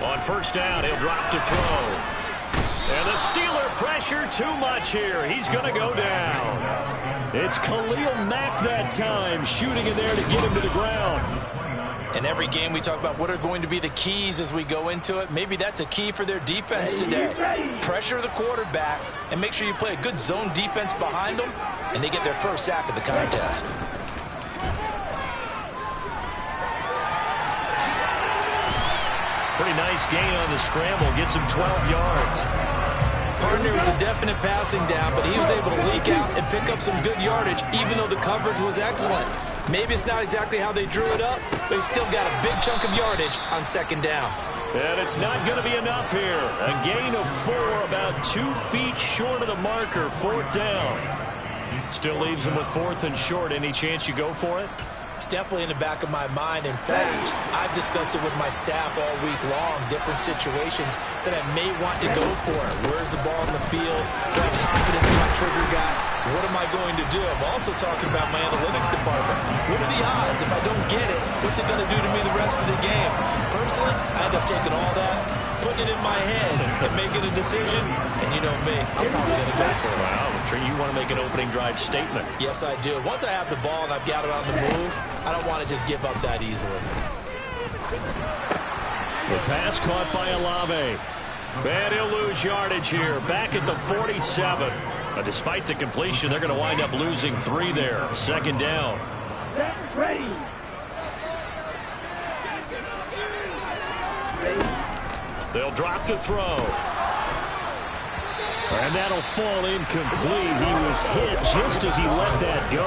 On first down, he'll drop to throw. And the Steeler pressure too much here. He's going to go down. It's Khalil Mack that time, shooting in there to get him to the ground. In every game we talk about what are going to be the keys as we go into it. Maybe that's a key for their defense today. Pressure the quarterback and make sure you play a good zone defense behind them, and they get their first sack of the contest. Pretty nice gain on the scramble. Gets him 12 yards. Partner was a definite passing down, but he was able to leak out and pick up some good yardage, even though the coverage was excellent. Maybe it's not exactly how they drew it up, but he still got a big chunk of yardage on second down. And it's not going to be enough here. A gain of 4, about 2 feet short of the marker, fourth down. Still leaves him with fourth and short. Any chance you go for it? It's definitely in the back of my mind. In fact, I've discussed it with my staff all week long, different situations that I may want to go for. Where's the ball in the field? Do I have confidence in my trigger guy? What am I going to do? I'm also talking about my analytics department. What are the odds? If I don't get it, what's it going to do to me the rest of the game? Personally, I end up taking all that, putting it in my head, and making a decision. And you know me, I'm probably going to go for it. Wow, you want to make an opening drive statement. Yes, I do. Once I have the ball and I've got it on the move, I don't want to just give up that easily. The pass caught by Olave. And he'll lose yardage here. Back at the 47. But despite the completion, they're going to wind up losing 3 there. Second down. Ready. They'll drop to throw. And that'll fall incomplete. He was hit just as he let that go.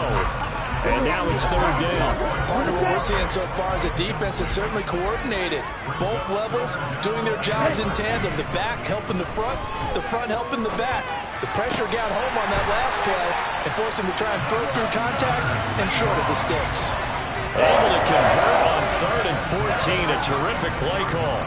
And now it's third down. Part of what we're seeing so far is the defense is certainly coordinated. Both levels doing their jobs in tandem. The back helping the front helping the back. The pressure got home on that last play and forced him to try and throw through contact and short of the sticks. Able to convert on 3rd and 14. A terrific play call.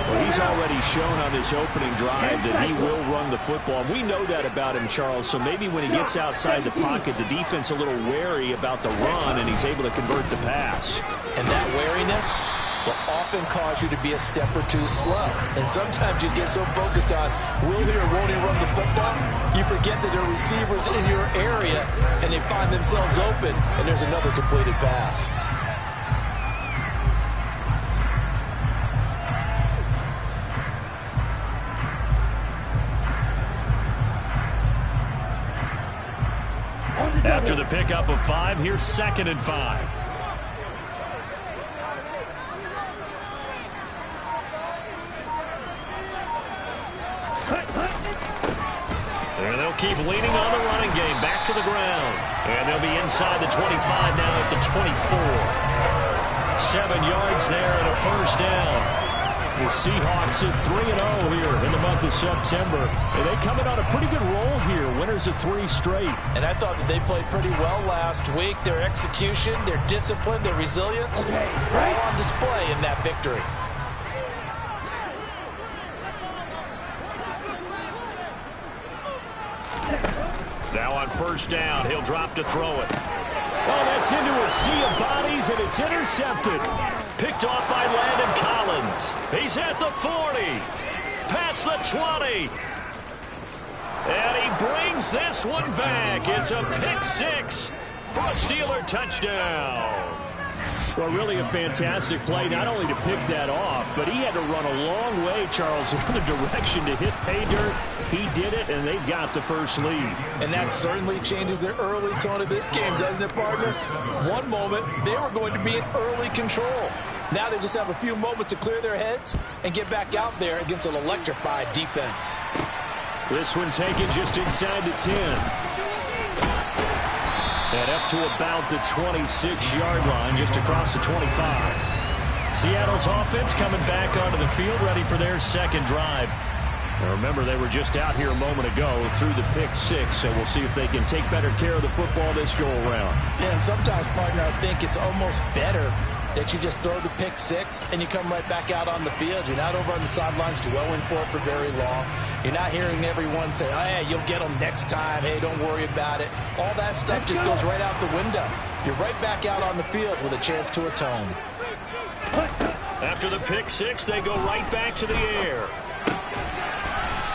Well, he's already shown on this opening drive that he will run the football. We know that about him, Charles, so maybe when he gets outside the pocket, the defense a little wary about the run, and he's able to convert the pass. And that wariness will often cause you to be a step or two slow. And sometimes you get so focused on will he or won't he run the football, you forget that there are receivers in your area, and they find themselves open, and there's another completed pass. After the pickup of 5, here's 2nd and 5. And they'll keep leaning on the running game. Back to the ground. And they'll be inside the 25 now at the 24. 7 yards there and a first down. The Seahawks at 3-0 here in the month of September. And they come in on a pretty good roll here. Winners of 3 straight. And I thought that they played pretty well last week. Their execution, their discipline, their resilience, all on display in that victory. Now on first down, he'll drop to throw it. Oh, that's into a sea of bodies, and it's intercepted. Picked off by Landon Collins. He's at the 40. Past the 20. And he brings this one back. It's a pick 6 for a Steeler touchdown. Well, really a fantastic play, not only to pick that off, but he had to run a long way, Charles, in the direction to hit pay dirt. He did it, and they've got the first lead. And that certainly changes the early tone of this game, doesn't it, partner? One moment, they were going to be in early control. Now they just have a few moments to clear their heads and get back out there against an electrified defense. This one taken just inside the 10. And up to about the 26-yard line, just across the 25. Seattle's offense coming back onto the field, ready for their second drive. Now remember, they were just out here a moment ago through the pick 6, so we'll see if they can take better care of the football this go-around. Yeah, and sometimes, partner, I think it's almost better that you just throw the pick 6 and you come right back out on the field. You're not over on the sidelines dwelling for it for very long. You're not hearing everyone say, oh, yeah, you'll get them next time. Hey, don't worry about it. All that stuff just goes right out the window. you're right back out on the field with a chance to atone. After the pick six, they go right back to the air.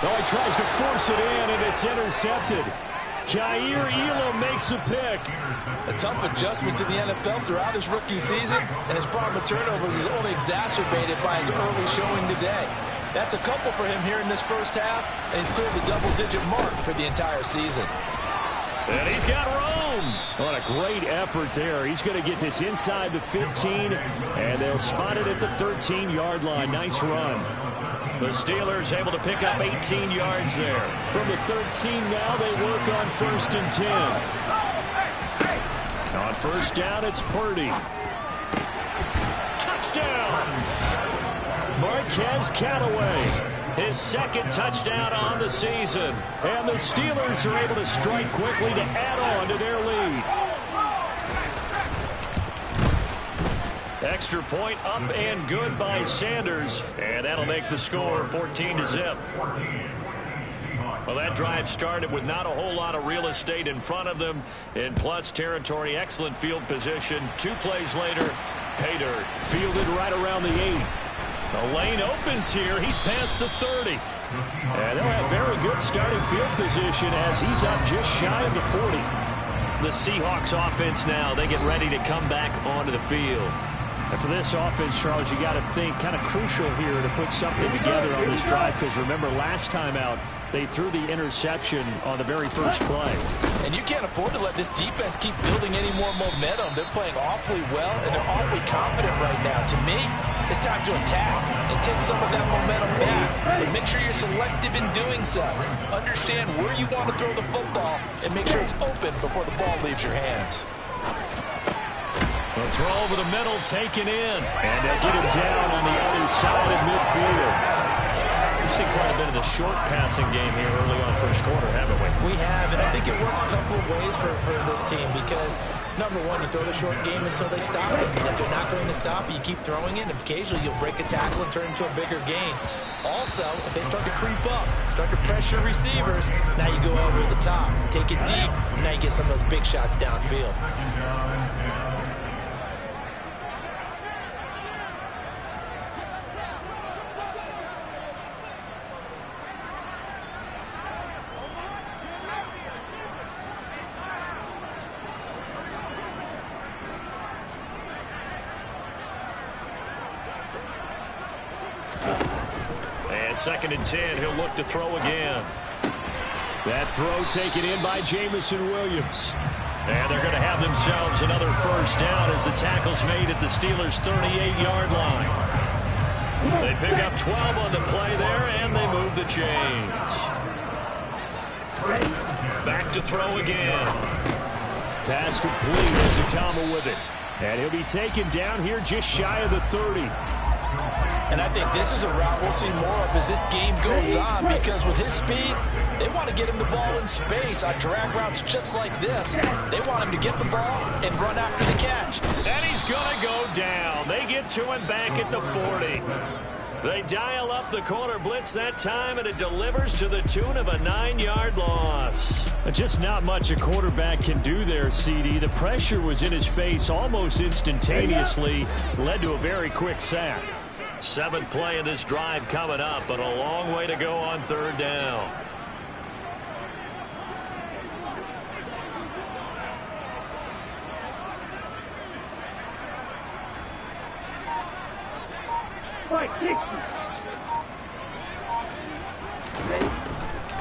Oh, he tries to force it in, and it's intercepted. Jair Elam makes a pick. A tough adjustment to the NFL throughout his rookie season, and his problem with turnovers is only exacerbated by his early showing today. That's a couple for him here in this first half, and he's cleared the double-digit mark for the entire season. And he's got room. What a great effort there. He's going to get this inside the 15, and they'll spot it at the 13-yard line. Nice run. The Steelers able to pick up 18 yards there. From the 13 now, they work on 1st and 10. On first down, it's Purdy. Touchdown! Marquez Callaway. His second touchdown on the season. And the Steelers are able to strike quickly to add on to their lead. Extra point up and good by Sanders. And that'll make the score 14-0. Well, that drive started with not a whole lot of real estate in front of them. In plus territory, excellent field position. 2 plays later, pay dirt. Fielded right around the 8. The lane opens here. He's past the 30. And they'll have very good starting field position as he's up just shy of the 40. The Seahawks offense now, they get ready to come back onto the field. And for this offense, Charles, you got to think kind of crucial here to put something together on this drive, because remember last time out, they threw the interception on the very first play. And you can't afford to let this defense keep building any more momentum. They're playing awfully well, and they're awfully confident right now. To me, it's time to attack and take some of that momentum back. But make sure you're selective in doing so. Understand where you want to throw the football and make sure it's open before the ball leaves your hands. The throw over the middle taken in. And they'll get him down on the other side of midfield. We've seen quite a bit of the short passing game here early on first quarter, haven't we? We have, and I think it works a couple of ways for this team because, number one, you throw the short game until they stop it. And if they're not going to stop it, you keep throwing it, and occasionally you'll break a tackle and turn into a bigger gain. Also, if they start to creep up, start to pressure receivers, now you go over the top, take it deep, and now you get some of those big shots downfield. And 2nd and 10, he'll look to throw again. That throw taken in by Jamison Williams. And they're going to have themselves another first down as the tackle's made at the Steelers' 38-yard line. They pick up 12 on the play there, and they move the chains. Back to throw again. Pass complete as Akama with it. And he'll be taken down here just shy of the 30. And I think this is a route we'll see more of as this game goes on, because with his speed, they want to get him the ball in space on drag routes just like this. They want him to get the ball and run after the catch. And he's going to go down. They get to him back at the 40. They dial up the corner blitz that time, and it delivers to the tune of a 9-yard loss. Just not much a quarterback can do there, CD. The pressure was in his face almost instantaneously, led to a very quick sack. 7th play of this drive coming up, but a long way to go on 3rd down.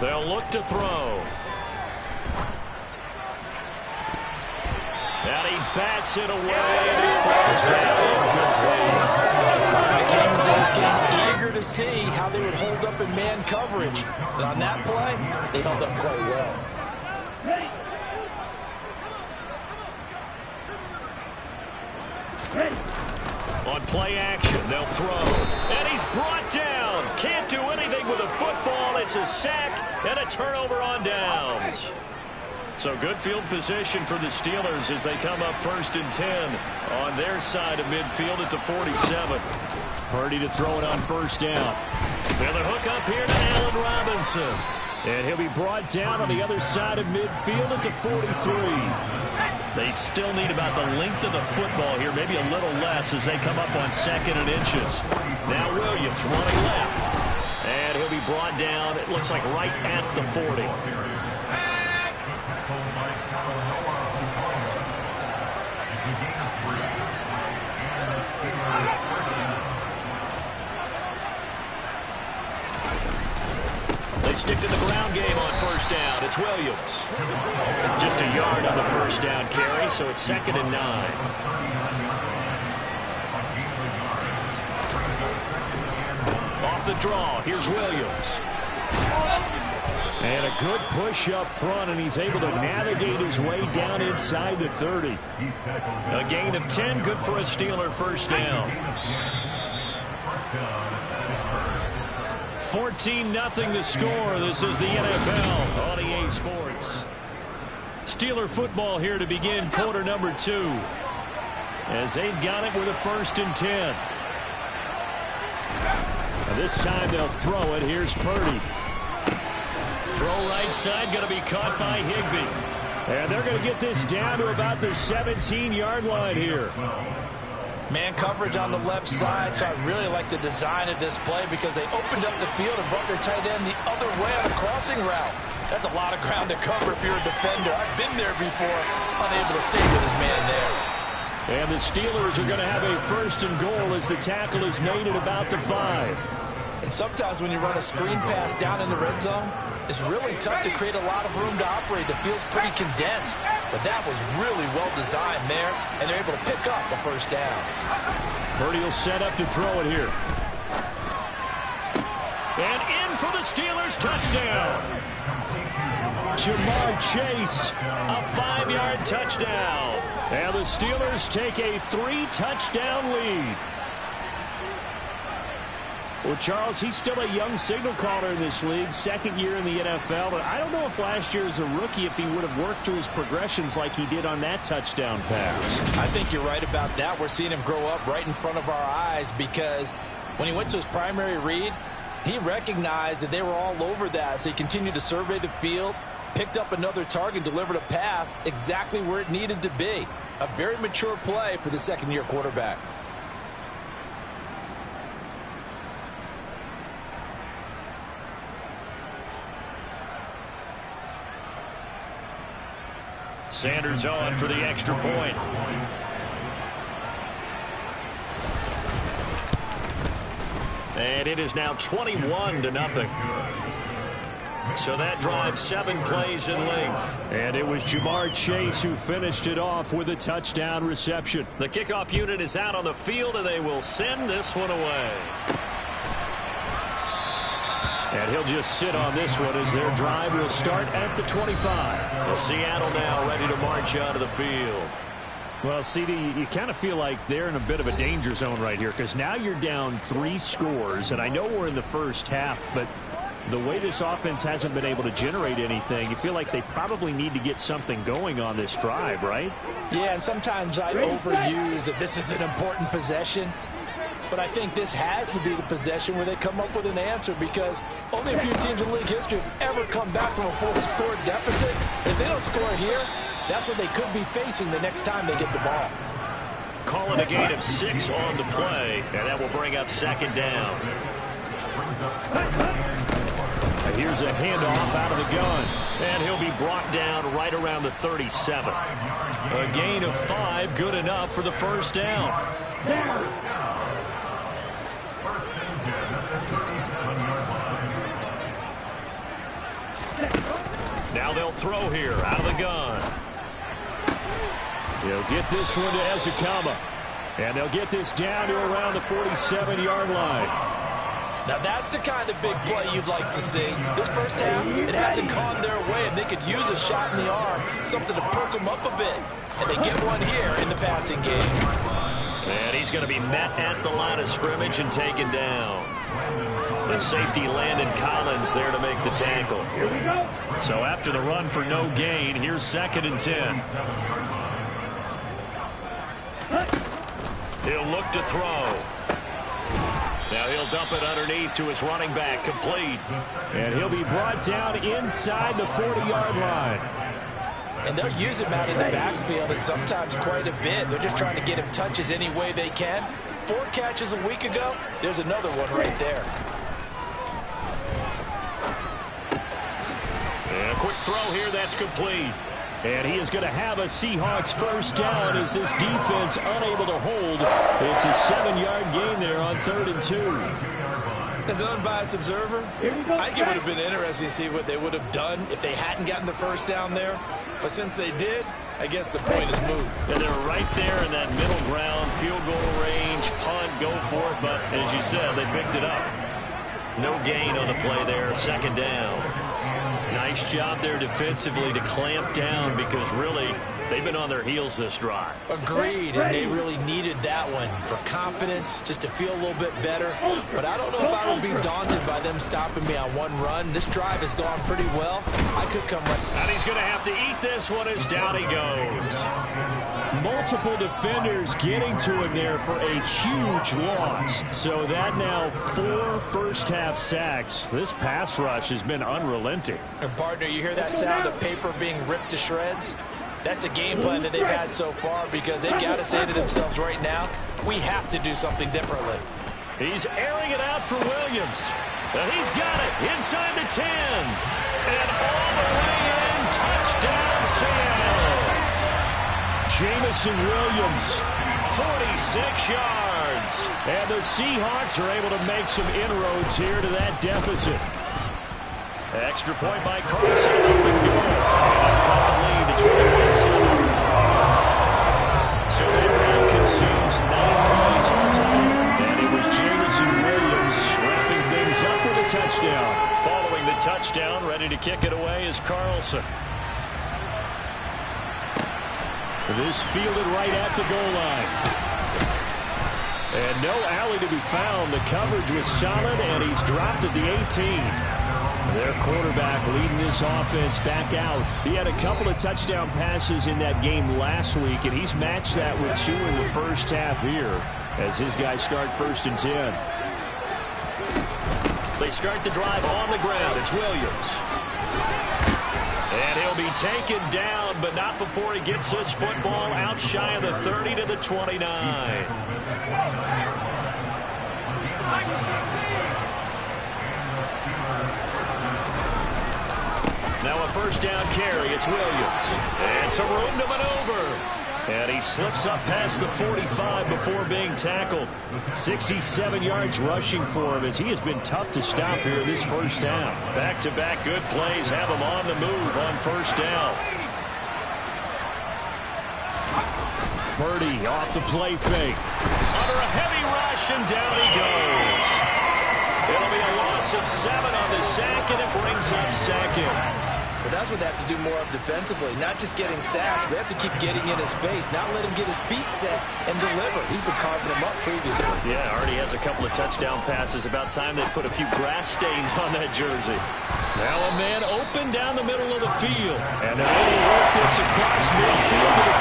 They'll look to throw. And he bats it away, and he falls down. Eager to see how they would hold up in man coverage. And on that play, they held up quite well. On play action, they'll throw. And he's brought down. Can't do anything with a football. It's a sack and a turnover on downs. So good field position for the Steelers as they come up 1st and 10 on their side of midfield at the 47. Purdy to throw it on 1st down. And the hook up here to Allen Robinson. And he'll be brought down on the other side of midfield at the 43. They still need about the length of the football here, maybe a little less as they come up on 2nd and inches. Now Williams running left. And he'll be brought down, it looks like right at the 40. They stick to the ground game on 1st down. It's Williams. Just a yard on the 1st down carry, so it's 2nd and 9. Off the draw, here's Williams. And a good push up front, and he's able to navigate his way down inside the 30. A gain of 10, good for a Steeler 1st down. 14-0 the score. This is the NFL on EA Sports. Steeler football here to begin quarter number 2. As they've got it with a 1st and 10. Now this time they'll throw it. Here's Purdy. Throw right side, going to be caught by Higbee. And they're going to get this down to about the 17-yard line here. Man coverage on the left side, so I really like the design of this play because they opened up the field and brought their tight end the other way on a crossing route. That's a lot of ground to cover if you're a defender. I've been there before, unable to stay with his man there. And the Steelers are going to have a 1st and goal as the tackle is made at about the 5. And sometimes when you run a screen pass down in the red zone, it's really tough to create a lot of room to operate. The field's pretty condensed, but that was really well designed there, and they're able to pick up a 1st down. Purdy will set up to throw it here. And in for the Steelers, touchdown. Jamar Chase, a 5-yard touchdown. And the Steelers take a 3-touchdown lead. Well, Charles, he's still a young signal caller in this league, 2nd year in the NFL. But I don't know if last year as a rookie, if he would have worked through his progressions like he did on that touchdown pass. I think you're right about that. We're seeing him grow up right in front of our eyes because when he went to his primary read, he recognized that they were all over that. So he continued to survey the field, picked up another target, delivered a pass exactly where it needed to be. A very mature play for the 2nd-year quarterback. Sanders on for the extra point. And it is now 21-0. So that drives 7 plays in length. And it was Jamar Chase who finished it off with a touchdown reception. The kickoff unit is out on the field, and they will send this one away. And he'll just sit on this one as their drive will start at the 25. Well, Seattle now ready to march out of the field. Well, CD, you kind of feel like they're in a bit of a danger zone right here because now you're down 3 scores, and I know we're in the 1st half, but the way this offense hasn't been able to generate anything, you feel like they probably need to get something going on this drive, right? Yeah, and sometimes I overuse that this is an important possession. But I think this has to be the possession where they come up with an answer because only a few teams in league history have ever come back from a 4-score deficit. If they don't score here, that's what they could be facing the next time they get the ball. Calling a gain of 6 on the play, and that will bring up 2nd down. And here's a handoff out of the gun. And he'll be brought down right around the 37. A gain of 5, good enough for the 1st down. Now they'll throw here out of the gun. He'll get this one to Ezekama. And they'll get this down to around the 47-yard line. Now that's the kind of big play you'd like to see. This 1st half, it hasn't gone their way, and they could use a shot in the arm, something to perk them up a bit. And they get one here in the passing game. And he's going to be met at the line of scrimmage and taken down. The safety Landon Collins there to make the tackle. So after the run for no gain, here's 2nd and 10. He'll look to throw. Now he'll dump it underneath to his running back, complete. And he'll be brought down inside the 40-yard line. And they'll use him out in the backfield, and sometimes quite a bit. They're just trying to get him touches any way they can. 4 catches a week ago. There's another one right there. And a quick throw here, that's complete. And he is going to have a Seahawks first down as this defense unable to hold. It's a 7-yard gain there on 3rd and 2. As an unbiased observer, I think it would have been interesting to see what they would have done if they hadn't gotten the first down there. But since they did, I guess the point is moved. And they're right there in that middle ground, field goal range, punt, go for it. But as you said, they picked it up. No gain on the play there, 2nd down. Nice job there defensively to clamp down because really they've been on their heels this drive. Agreed, and they really needed that one for confidence, just to feel a little bit better. But I don't know if I would be daunted by them stopping me on one run. This drive has gone pretty well. I could come right. And he's going to have to eat this one as down he goes. Multiple defenders getting to him there for a huge loss. So that now 4 first-half sacks. This pass rush has been unrelenting. And partner, you hear that sound of paper being ripped to shreds? That's the game plan that they've had so far because they've got to say to themselves right now, we have to do something differently. He's airing it out for Williams. And he's got it inside the 10. And all the way in, touchdown Seattle. Jamison Williams, 46 yards. and the Seahawks are able to make some inroads here to that deficit. Extra point by Carson. Open goal. And cut the lead to 21-7. So their drive consumes 9 points all total. And it was Jamison Williams wrapping things up with a touchdown. Following the touchdown, ready to kick it away is Carlson. This fielded right at the goal line. And no alley to be found. The coverage was solid, and he's dropped at the 18. Their quarterback leading this offense back out. He had a couple of touchdown passes in that game last week, and he's matched that with 2 in the first half here as his guys start 1st and 10. They start the drive on the ground. It's Williams. And he'll be taken down, but not before he gets this football out shy of the 30 to the 29. Now a first down carry. It's Williams. And some room to maneuver. And he slips up past the 45 before being tackled. 67 yards rushing for him as he has been tough to stop here this first half. Back-to-back good plays have him on the move on first down. Purdy off the play fake. Under a heavy rush, and down he goes. It'll be a loss of 7 on the sack, and it brings up 2nd. But that's what they have to do more of defensively, not just getting sacks, but they have to keep getting in his face, not let him get his feet set and deliver. He's been carving them up previously. Yeah, already has a couple of touchdown passes. About time they put a few grass stains on that jersey. Now a man open down the middle of the field. And they're able to work this across midfield to the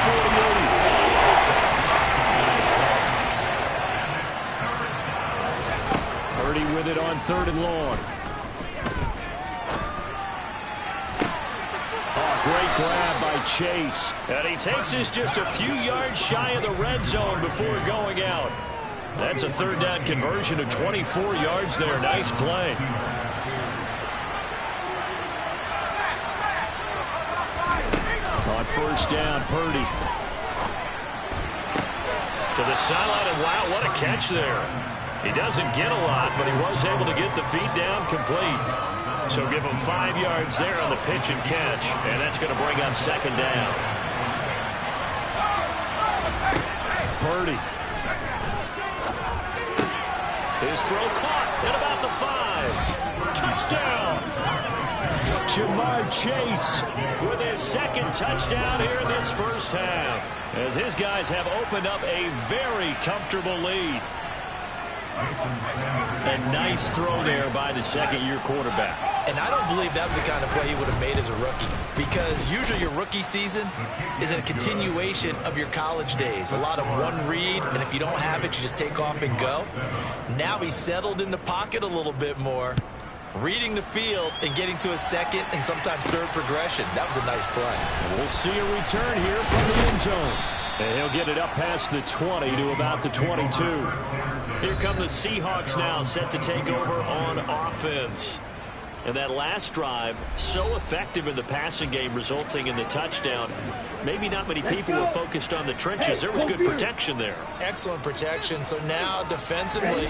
48. Purdy with it on 3rd and long. Great grab by Chase. And he takes this just a few yards shy of the red zone before going out. That's a 3rd down conversion of 24 yards there. Nice play. On 1st down, Purdy. To the sideline, and wow, what a catch there. He doesn't get a lot, but he was able to get the feet down complete. So give him 5 yards there on the pitch and catch, and that's going to bring up 2nd down. Purdy. His throw caught at about the 5. Touchdown! Jamar Chase with his 2nd touchdown here in this first half, as his guys have opened up a very comfortable lead. A nice throw there by the 2nd-year quarterback. And I don't believe that was the kind of play he would have made as a rookie, because usually your rookie season is a continuation of your college days. A lot of one read, and if you don't have it, you just take off and go. Now he's settled in the pocket a little bit more, reading the field and getting to a second and sometimes third progression. That was a nice play. And we'll see a return here from the end zone. And he'll get it up past the 20 to about the 22. Here come the Seahawks now, set to take over on offense. And that last drive, so effective in the passing game, resulting in the touchdown. Maybe not many people were focused on the trenches. There was good protection there. Excellent protection. So now, defensively,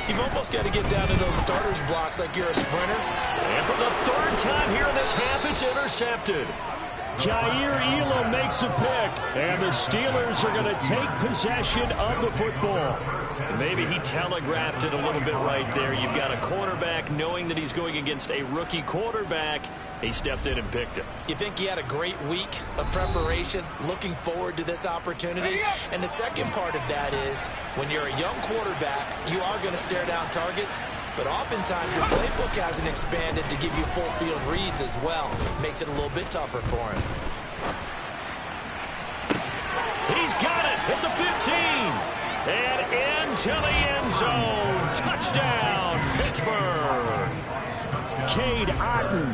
you've almost got to get down to those starters blocks like you're a sprinter. And for the third time here in this half, it's intercepted. Jair Elam makes a pick, and the Steelers are going to take possession of the football. Maybe he telegraphed it a little bit right there. You've got a quarterback knowing that he's going against a rookie quarterback. He stepped in and picked him. You think he had a great week of preparation, looking forward to this opportunity? And the second part of that is, when you're a young quarterback, you are going to stare down targets, but oftentimes your playbook hasn't expanded to give you full field reads as well. Makes it a little bit tougher for him. He's got it at the 15. And into the end zone. Touchdown, Pittsburgh. Cade Otton,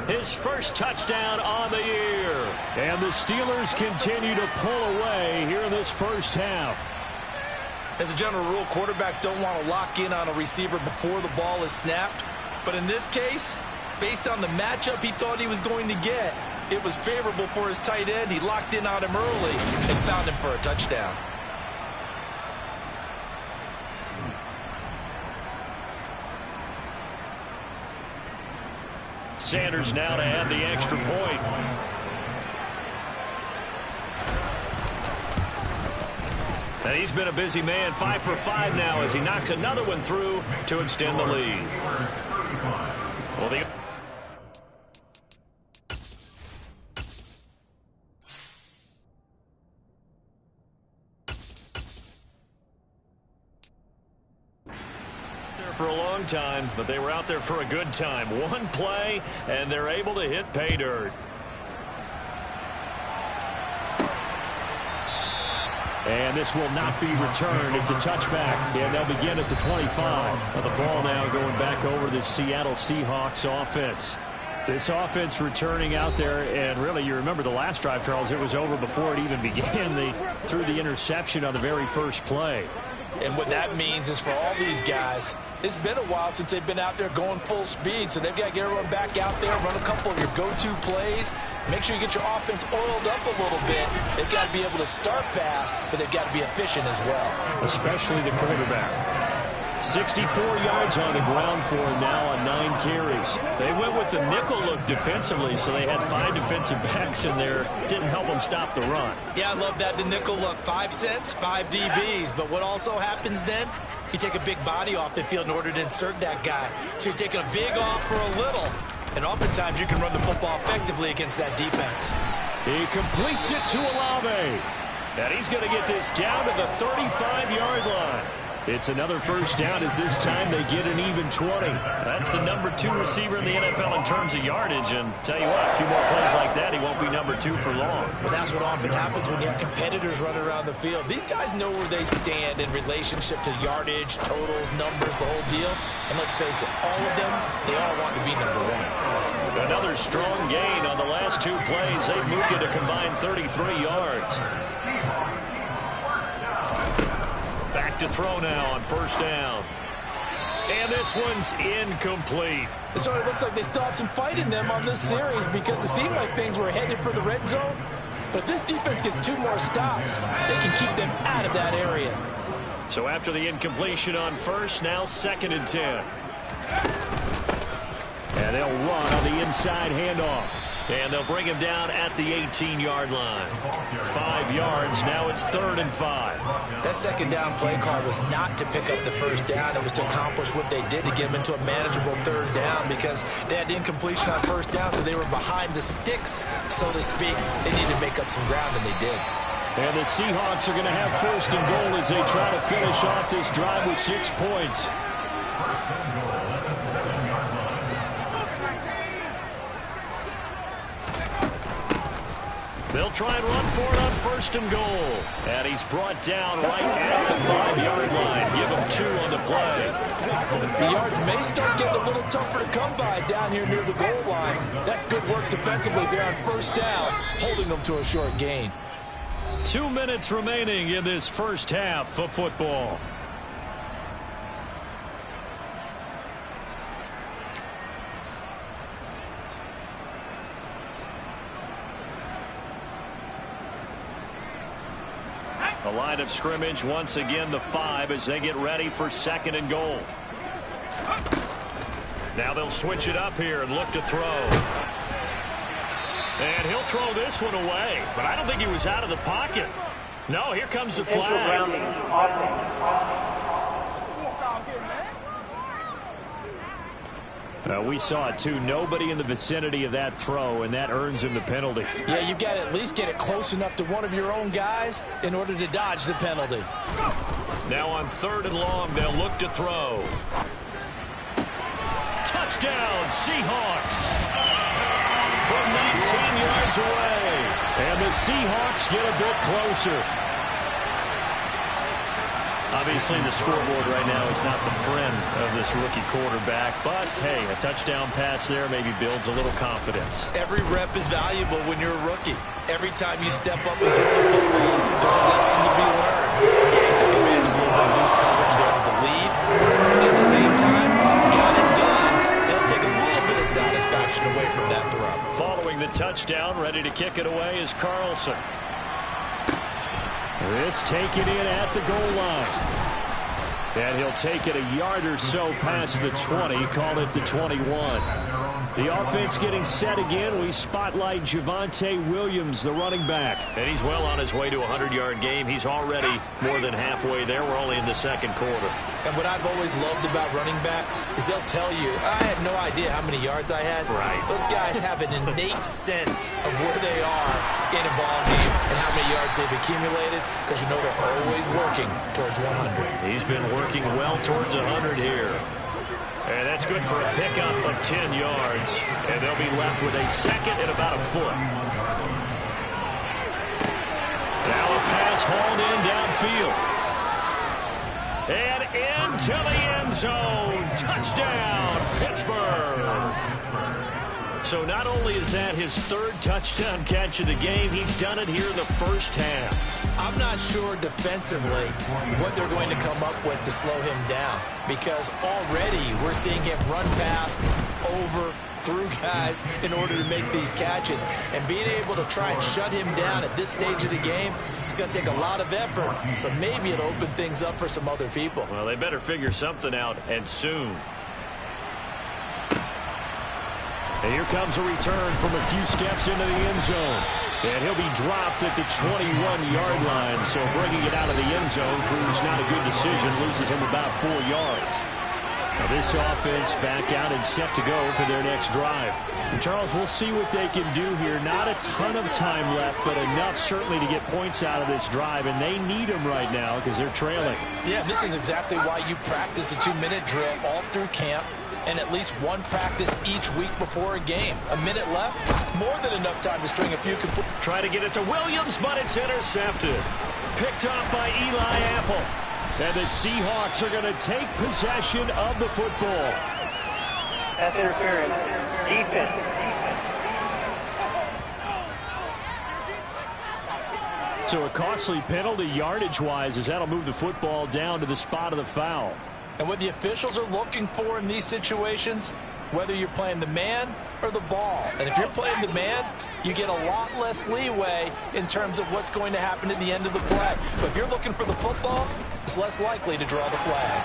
his first touchdown on the year. And the Steelers continue to pull away here in this first half. As a general rule, quarterbacks don't want to lock in on a receiver before the ball is snapped. But in this case, based on the matchup he thought he was going to get, it was favorable for his tight end. He locked in on him early and found him for a touchdown. Sanders now to add the extra point. And he's been a busy man, 5 for 5 now as he knocks another one through to extend the lead. Well, for a long time, but they were out there for a good time. One play, and they're able to hit pay dirt. And this will not be returned. It's a touchback, and they'll begin at the 25. The ball now going back over the Seattle Seahawks offense. This offense returning out there, and really, you remember the last drive, Charles, it was over before it even began. They threw the interception on the very first play. And what that means is for all these guys, it's been a while since they've been out there going full speed, so they've got to get everyone back out there, run a couple of your go-to plays, make sure you get your offense oiled up a little bit. They've got to be able to start fast, but they've got to be efficient as well. Especially the quarterback. 64 yards on the ground for him now on 9 carries. They went with the nickel look defensively, so they had 5 defensive backs in there. Didn't help them stop the run. Yeah, I love that, the nickel look. 5 cents, 5 DBs. But what also happens then? You take a big body off the field in order to insert that guy. So you're taking a big off for a little. And oftentimes you can run the football effectively against that defense. He completes it to Olave. And he's going to get this down to the 35-yard line. It's another first down as this time they get an even 20. That's the number 2 receiver in the NFL in terms of yardage. And tell you what, a few more plays like that, he won't be number 2 for long. Well, that's what often happens when you have competitors running around the field. These guys know where they stand in relationship to yardage, totals, numbers, the whole deal. And let's face it, all of them, they all want to be number 1. Another strong gain on the last 2 plays. They've moved it a combined 33 yards. Back to throw now on first down. And this one's incomplete. It sort of looks like they still have some fight in them on this series because it seemed like things were headed for the red zone. But if this defense gets 2 more stops, they can keep them out of that area. So after the incompletion on first, now 2nd and 10. And they'll run on the inside handoff. And they'll bring him down at the 18-yard line. 5 yards. Now it's 3rd and 5. That second down play call was not to pick up the first down. It was to accomplish what they did to get them into a manageable 3rd down because they had incompletion on first down, so they were behind the sticks, so to speak. They needed to make up some ground, and they did. And the Seahawks are going to have 1st and goal as they try to finish off this drive with 6 points. They'll try and run for it on 1st and goal. And he's brought down right at the 5-yard line. Give him 2 on the play. The yards may start getting a little tougher to come by down here near the goal line. That's good work defensively there on first down, holding them to a short gain. 2 minutes remaining in this first half of football. The line of scrimmage once again the 5 as they get ready for 2nd and goal. Now they'll switch it up here and look to throw. And he'll throw this one away, but I don't think he was out of the pocket. No, here comes the flag. We saw it too. Nobody in the vicinity of that throw, and that earns him the penalty. Yeah, you've got to at least get it close enough to one of your own guys in order to dodge the penalty. Now on 3rd and long, they'll look to throw. Touchdown, Seahawks! From 19 yards away. And the Seahawks get a bit closer. Obviously, the scoreboard right now is not the friend of this rookie quarterback. But, hey, a touchdown pass there maybe builds a little confidence. Every rep is valuable when you're a rookie. Every time you step up and throw the football, there's a lesson to be learned. Yeah, he took advantage of a little bit of loose coverage there with the lead. But at the same time, got it done. It'll take a little bit of satisfaction away from that throw. Following the touchdown, ready to kick it away is Carlson. This taken in at the goal line. And he'll take it a yard or so past the 20, call it the 21. The offense getting set again. We spotlight Javonte Williams, the running back. And he's well on his way to a 100-yard game. He's already more than halfway there. We're only in the 2nd quarter. And what I've always loved about running backs is they'll tell you, I had no idea how many yards I had. Right. Those guys have an innate sense of where they are in a ball game and how many yards they've accumulated, because you know they're always working towards 100. He's been working well towards 100 here. And that's good for a pickup of 10 yards. And they'll be left with a 2nd and about a foot. Now a pass hauled in downfield. And into the end zone. Touchdown, Pittsburgh. So not only is that his 3rd touchdown catch of the game, he's done it here in the first half. I'm not sure defensively what they're going to come up with to slow him down, because already we're seeing him run past, over, through guys in order to make these catches. And being able to try and shut him down at this stage of the game, it's going to take a lot of effort. So maybe it'll open things up for some other people. Well, they better figure something out, and soon. And here comes a return from a few steps into the end zone. And he'll be dropped at the 21-yard line. So bringing it out of the end zone proves not a good decision. Loses him about 4 yards. Now this offense back out and set to go for their next drive. And Charles, we'll see what they can do here. Not a ton of time left, but enough certainly to get points out of this drive. And they need them right now because they're trailing. Yeah, this is exactly why you practice a 2-minute drill all through camp, and at least one practice each week before a game. A minute left, more than enough time to string a few complete. Try to get it to Williams, but it's intercepted. Picked up by Eli Apple. And the Seahawks are going to take possession of the football. Pass interference. Defense. So a costly penalty yardage-wise, as that'll move the football down to the spot of the foul. And what the officials are looking for in these situations, whether you're playing the man or the ball. And if you're playing the man, you get a lot less leeway in terms of what's going to happen at the end of the play. But if you're looking for the football, it's less likely to draw the flag.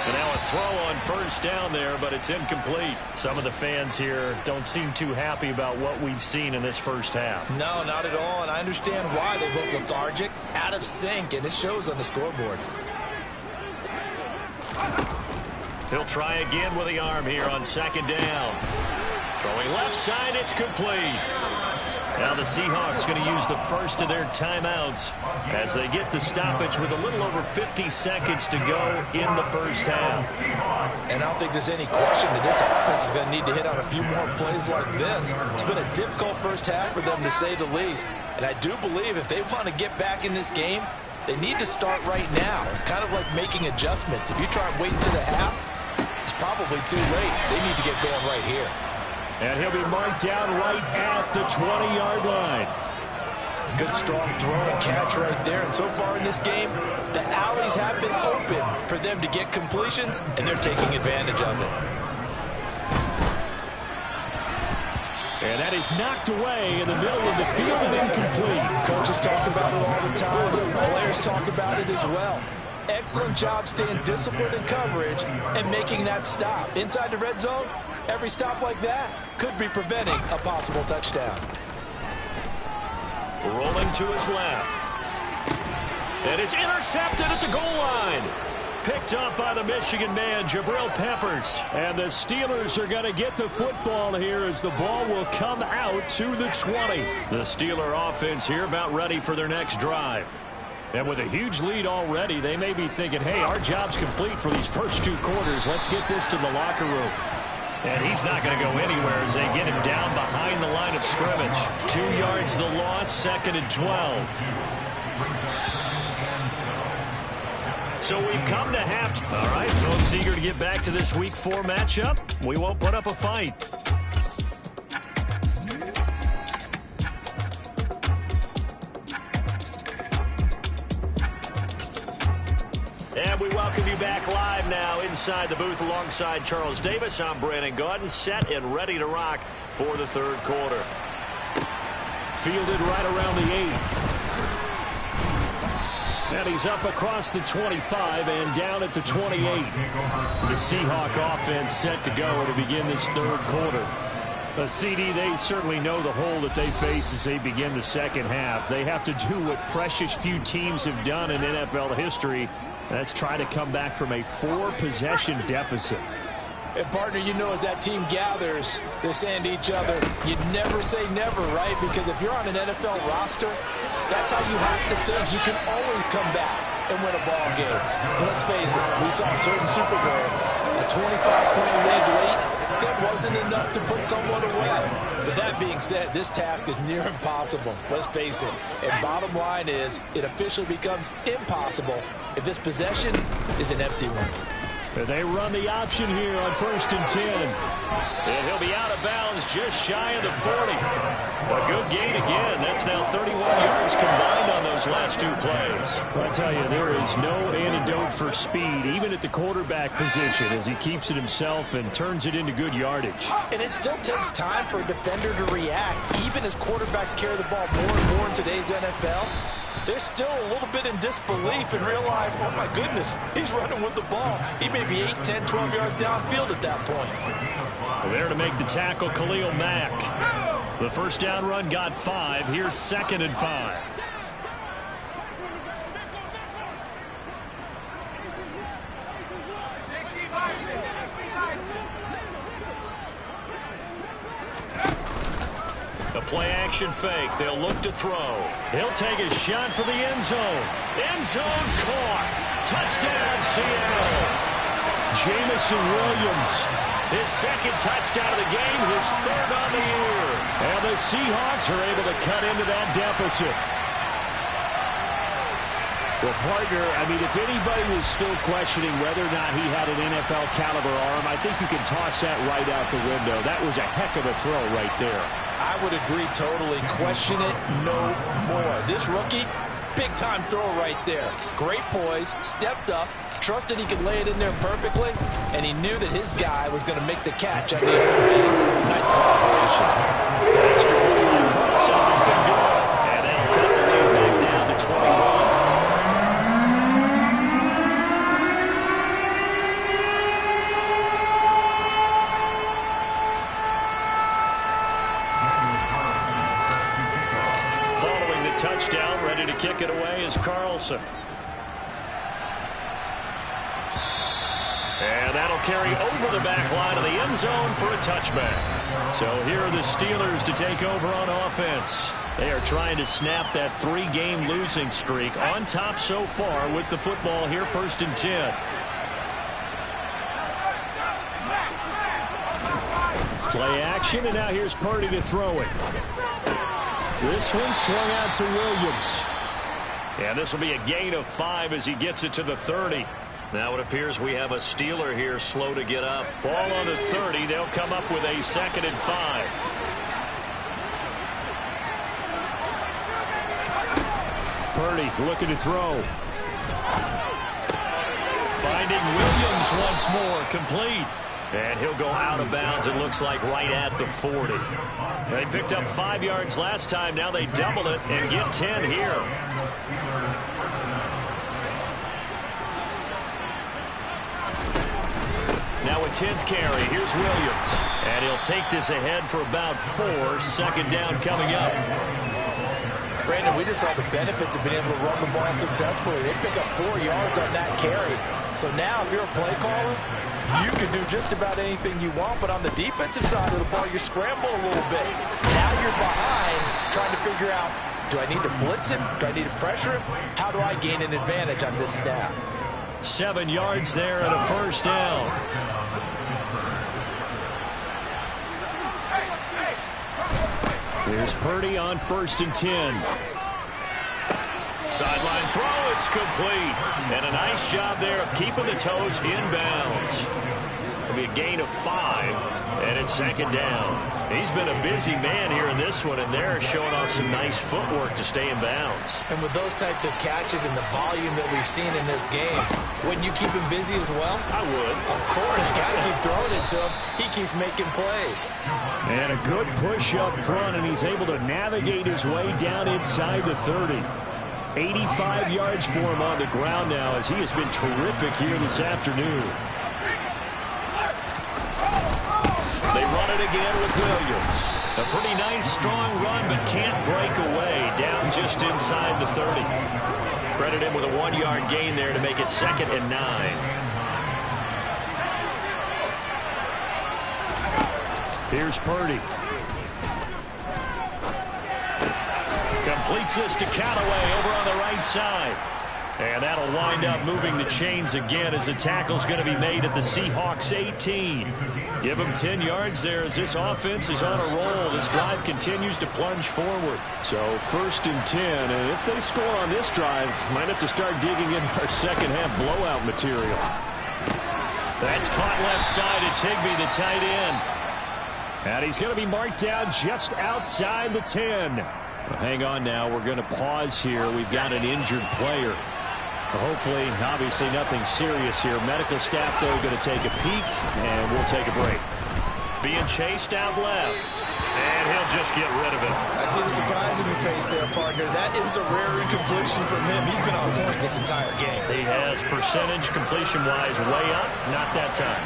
And now a throw on first down there, but it's incomplete. Some of the fans here don't seem too happy about what we've seen in this first half. No, not at all, and I understand why. They look lethargic, out of sync, and it shows on the scoreboard. He'll try again with the arm here on 2nd down. Throwing left side, it's complete. Now the Seahawks going to use the first of their timeouts as they get the stoppage with a little over 50 seconds to go in the first half. And I don't think there's any question that this offense is going to need to hit on a few more plays like this. It's been a difficult first half for them, to say the least. And I do believe if they want to get back in this game, they need to start right now. It's kind of like making adjustments. If you try and wait until the half, probably too late. They need to get going right here. And he'll be marked down right at the 20-yard line. Good strong throw and catch right there. And so far in this game, the alleys have been open for them to get completions, and they're taking advantage of it. And that is knocked away in the middle of the field and incomplete. Coaches talk about it all the time. Players talk about it as well. Excellent job staying disciplined in coverage and making that stop. Inside the red zone, every stop like that could be preventing a possible touchdown. Rolling to his left. And it's intercepted at the goal line. Picked up by the Michigan man, Jabril Peppers. And the Steelers are going to get the football here as the ball will come out to the 20. The Steeler offense here about ready for their next drive. And with a huge lead already, they may be thinking, hey, our job's complete for these first 2 quarters. Let's get this to the locker room. And he's not going to go anywhere as they get him down behind the line of scrimmage. 2 yards the loss, 2nd and 12. So we've come to half. All right, folks, eager to get back to this Week 4 matchup. We won't put up a fight. And we welcome you back live now inside the booth alongside Charles Davis. I'm Brandon Gaudin, set and ready to rock for the 3rd quarter. Fielded right around the 8. And he's up across the 25 and down at the 28. The Seahawk offense set to go to begin this 3rd quarter. The CD, they certainly know the hole that they face as they begin the 2nd half. They have to do what precious few teams have done in NFL history. That's try to come back from a 4-possession deficit. And, partner, you know, as that team gathers, they're saying to each other, you never say never, right? Because if you're on an NFL roster, that's how you have to think. You can always come back and win a ball game. But let's face it, we saw a certain Super Bowl, a 25-point lead late. That wasn't enough to put someone away. But that being said, this task is near impossible. Let's face it. And bottom line is, it officially becomes impossible if this possession is an empty one. They run the option here on 1st and 10. And he'll be out of bounds just shy of the 40. A good gain again. That's now 31 yards combined on those last 2 plays. I tell you, there is no antidote for speed, even at the quarterback position, as he keeps it himself and turns it into good yardage. And it still takes time for a defender to react, even as quarterbacks carry the ball more and more in today's NFL. They're still a little bit in disbelief and realize, oh, my goodness, he's running with the ball. He may be 8, 10, 12 yards downfield at that point. There to make the tackle, Khalil Mack. The first down run got 5. Here's 2nd and 5. The play-action fake. They'll look to throw. He'll take a shot for the end zone. End zone caught. Touchdown, Seattle. Jamison Williams. His 2nd touchdown of the game, his 3rd on the year. And the Seahawks are able to cut into that deficit. Well, partner, I mean, if anybody was still questioning whether or not he had an NFL caliber arm, I think you can toss that right out the window. That was a heck of a throw right there. I would agree totally. Question it no more. This rookie, big-time throw right there. Great poise, stepped up, trusted he could lay it in there perfectly, and he knew that his guy was going to make the catch on the other end. Nice collaboration. Extra point across on the door. And they cut the lead back down to 21. Touchdown, ready to kick it away is Carlson. And that'll carry over the back line of the end zone for a touchback. So here are the Steelers to take over on offense. They are trying to snap that 3-game losing streak, on top so far with the football here, 1st and 10. Play action, and now here's Purdy to throw it. This one swung out to Williams. And this will be a gain of 5 as he gets it to the 30. Now it appears we have a Steeler here slow to get up. Ball on the 30. They'll come up with a 2nd and 5. Purdy looking to throw. Finding Williams once more, complete. And he'll go out of bounds, it looks like, right at the 40. They picked up 5 yards last time. Now they double it and get 10 here. Now a 10th carry. Here's Williams. And he'll take this ahead for about 4. 2nd down coming up. Brandon, we just saw the benefits of being able to run the ball successfully. They pick up 4 yards on that carry. So now if you're a play caller, you can do just about anything you want. But on the defensive side of the ball, you scramble a little bit. Now you're behind trying to figure out, do I need to blitz him? Do I need to pressure him? How do I gain an advantage on this snap? 7 yards there and a 1st down. Here's Purdy on 1st and 10. Sideline throw, it's complete. And a nice job there of keeping the toes inbounds. It'll be a gain of 5, and it's 2nd down. He's been a busy man here in this one, and they're showing off some nice footwork to stay in bounds. And with those types of catches and the volume that we've seen in this game, wouldn't you keep him busy as well? I would. Of course, you got to keep throwing it to him. He keeps making plays. And a good push up front, and he's able to navigate his way down inside the 30. 85 yards for him on the ground now, as he has been terrific here this afternoon. They run it again with Williams. A pretty nice, strong run, but can't break away. Down just inside the 30. Credit him with a 1-yard gain there to make it 2nd and 9. Here's Purdy. Completes this to Callaway over on the right side. And that'll wind up moving the chains again as the tackle's going to be made at the Seahawks 18. Give them 10 yards there as this offense is on a roll. This drive continues to plunge forward. So 1st and 10, and if they score on this drive, might have to start digging in our second half blowout material. That's caught left side. It's Higbee, the tight end. And he's going to be marked down just outside the 10. Well, hang on now. We're going to pause here. We've got an injured player. Hopefully, obviously, nothing serious here. Medical staff, though, going to take a peek, and we'll take a break. Being chased out left. And he'll just get rid of it. I see the surprise in your face there, partner. That is a rare incompletion from him. He's been on point this entire game. He has percentage completion-wise way up. Not that time.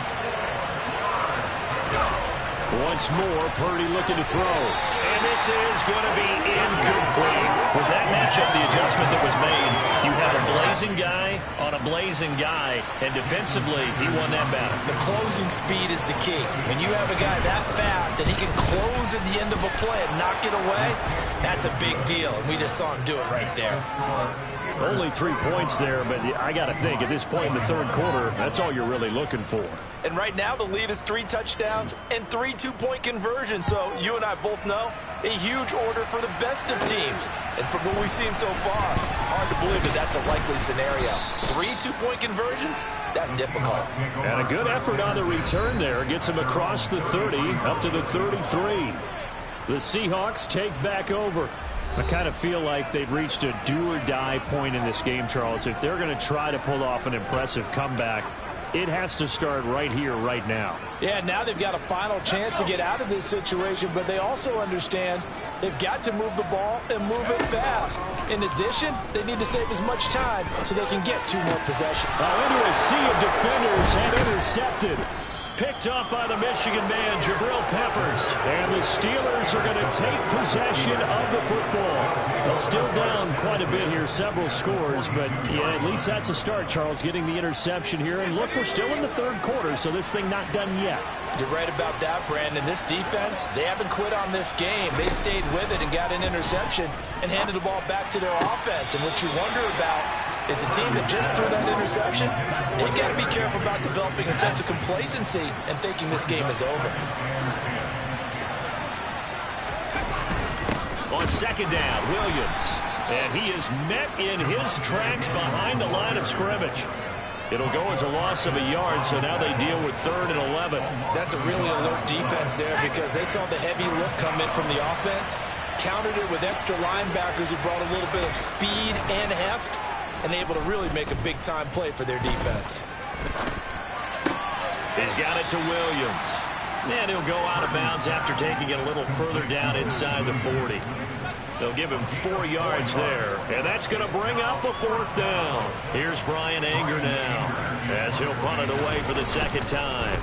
Once more, Purdy looking to throw. And this is going to be incomplete. With that matchup, the adjustment that was made, you have a blazing guy on a blazing guy, and defensively, he won that battle. The closing speed is the key. When you have a guy that fast and he can close at the end of a play and knock it away, that's a big deal. And we just saw him do it right there. Only 3 points there, but I got to think, at this point in the 3rd quarter, that's all you're really looking for. And right now, the lead is 3 touchdowns and 3 two-point conversions. So you and I both know a huge order for the best of teams. And from what we've seen so far, hard to believe that that's a likely scenario. 3 two-point conversions? That's difficult. And a good effort on the return there. Gets him across the 30, up to the 33. The Seahawks take back over. I kind of feel like they've reached a do-or-die point in this game, Charles. If they're going to try to pull off an impressive comeback, it has to start right here, right now. Yeah, now they've got a final chance to get out of this situation, but they also understand they've got to move the ball and move it fast. In addition, they need to save as much time so they can get 2 more possessions. Into a sea of defenders and intercepted. Picked up by the Michigan man, Jabril Peppers. And the Steelers are going to take possession of the football. They'll still down quite a bit here, several scores, but yeah, at least that's a start, Charles, getting the interception here. And look, we're still in the 3rd quarter, so this thing not done yet. You're right about that, Brandon. This defense, they haven't quit on this game. They stayed with it and got an interception and handed the ball back to their offense. And what you wonder about is the team that just threw that interception, they got to be careful about developing a sense of complacency and thinking this game is over. On 2nd down, Williams. And he is met in his tracks behind the line of scrimmage. It'll go as a loss of a yard, so now they deal with 3rd and 11. That's a really alert defense there because they saw the heavy look come in from the offense, countered it with extra linebackers who brought a little bit of speed and heft, and able to really make a big-time play for their defense. He's got it to Williams. And he'll go out of bounds after taking it a little further down inside the 40. They'll give him 4 yards there, and that's going to bring up a 4th down. Here's Brian Anger now as he'll punt it away for the 2nd time.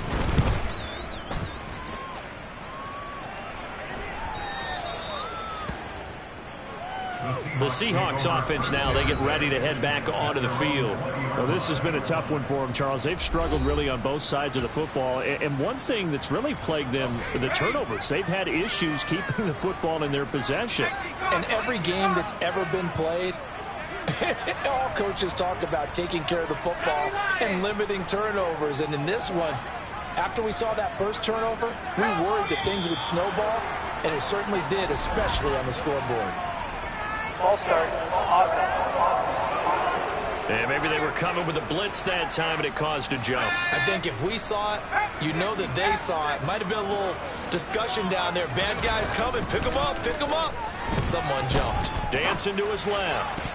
The Seahawks offense now, they get ready to head back onto the field. Well, this has been a tough one for them, Charles. They've struggled really on both sides of the football. And one thing that's really plagued them, the turnovers. They've had issues keeping the football in their possession. And every game that's ever been played, all coaches talk about taking care of the football and limiting turnovers. And in this one, after we saw that first turnover, we worried that things would snowball, and it certainly did, especially on the scoreboard. Ball start, offense. And maybe they were coming with a blitz that time, and it caused a jump. I think if we saw it, you know that they saw it. Might have been a little discussion down there. Bad guys coming, pick them up, pick them up. And someone jumped. Dancing to his left.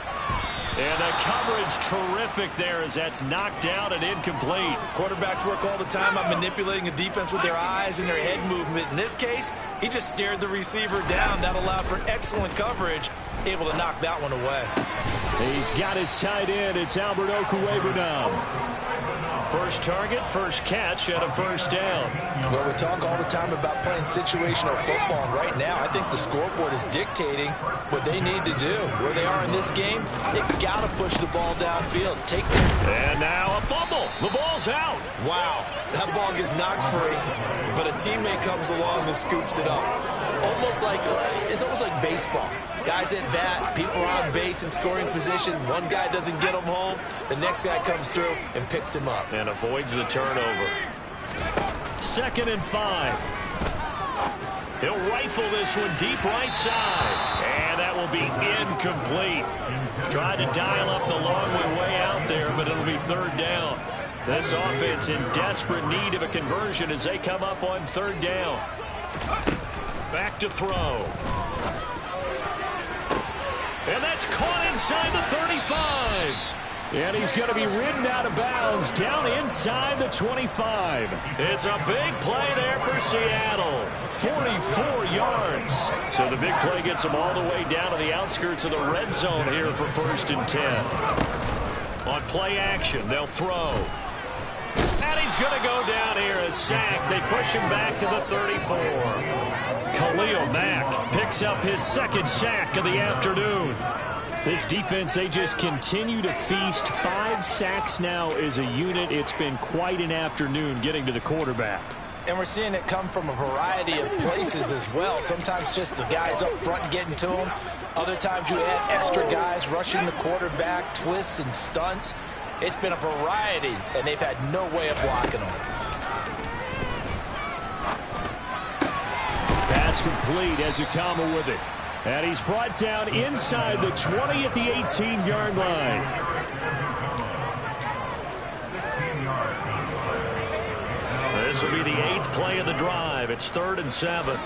And the coverage terrific there as that's knocked down and incomplete. Quarterbacks work all the time on manipulating a defense with their eyes and their head movement. In this case, he just stared the receiver down. That allowed for excellent coverage. Able to knock that one away. He's got his tight end. It's Albert Okuebu now. First target, first catch, and a 1st down. Well, we talk all the time about playing situational football. Right now, I think the scoreboard is dictating what they need to do. Where they are in this game, they've got to push the ball downfield. And now a fumble. The ball's out. Wow, that ball gets knocked free, but a teammate comes along and scoops it up. It's almost like baseball. Guys at bat, people are on base in scoring position. One guy doesn't get him home. The next guy comes through and picks him up. And avoids the turnover. 2nd and 5. He'll rifle this one deep right side. And that will be incomplete. Tried to dial up the long way out there, but it'll be 3rd down. This offense in desperate need of a conversion as they come up on 3rd down. Back to throw. And that's caught inside the 35. And he's going to be ridden out of bounds down inside the 25. It's a big play there for Seattle. 44 yards. So the big play gets them all the way down to the outskirts of the red zone here for 1st and 10. On play action, they'll throw. And he's going to go down here, a sack. They push him back to the 34. Khalil Mack picks up his 2nd sack of the afternoon. This defense, they just continue to feast. 5 sacks now as a unit. It's been quite an afternoon getting to the quarterback. And we're seeing it come from a variety of places as well. Sometimes just the guys up front getting to him. Other times you add extra guys rushing the quarterback, twists and stunts. It's been a variety, and they've had no way of blocking them. Pass complete as Okama with it. And he's brought down inside the 20 at the 18-yard line. This will be the 8th play of the drive. It's 3rd and 7.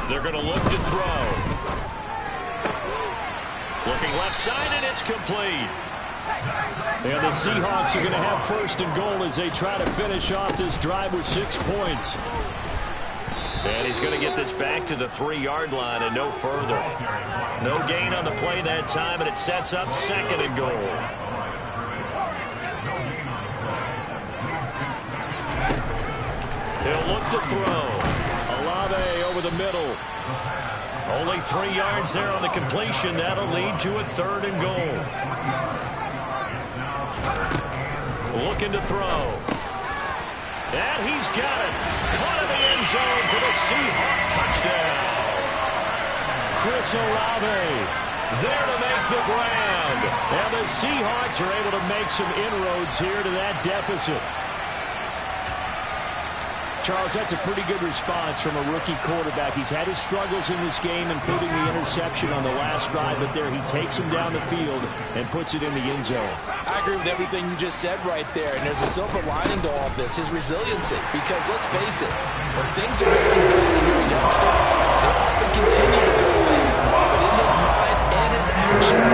They're going to look to throw. Looking left side, and it's complete. And the Seahawks are going to have 1st and goal as they try to finish off this drive with 6 points. And he's going to get this back to the 3-yard line and no further. No gain on the play that time, and it sets up 2nd and goal. He'll look to throw. Olave over the middle. Only 3 yards there on the completion. That'll lead to a 3rd and goal. Looking to throw. And he's got it. Caught in the end zone for the Seahawk touchdown. Chris Olave there to make the grab. And the Seahawks are able to make some inroads here to that deficit. Charles, that's a pretty good response from a rookie quarterback. He's had his struggles in this game, including the interception on the last drive, but there he takes him down the field and puts it in the end zone. I agree with everything you just said right there, and there's a silver lining to all this, his resiliency. Because let's face it, when things are going bad and you're a youngster, they often continue to go bad. But in his mind and his actions,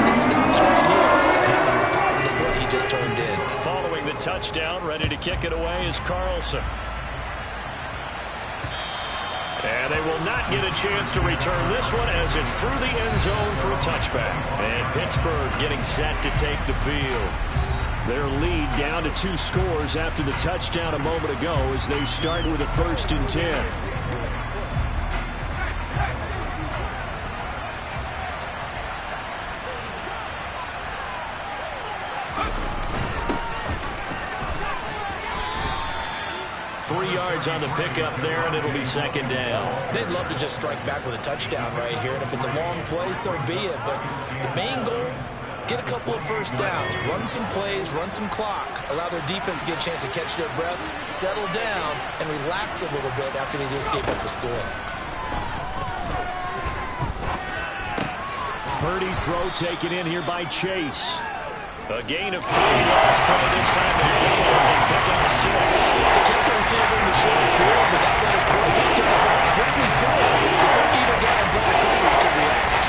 this stops right here. And how about the positive play he just turned in? Following the touchdown, ready to kick it away is Carlson. And they will not get a chance to return this one as it's through the end zone for a touchback. And Pittsburgh getting set to take the field. Their lead down to 2 scores after the touchdown a moment ago as they start with a 1st and 10. On the pickup there, and it'll be 2nd down. They'd love to just strike back with a touchdown right here, and if it's a long play, so be it. But the main goal, get a couple of 1st downs, run some plays, run some clock, allow their defense to get a chance to catch their breath, settle down, and relax a little bit after they just gave up the score. Purdy's throw taken in here by Chase. A gain of 3 last play. This time they double and pick up 6. The kicker receiver in the short field, but that was quarterback got the ball quickly to it. Either guy in double coverage could react.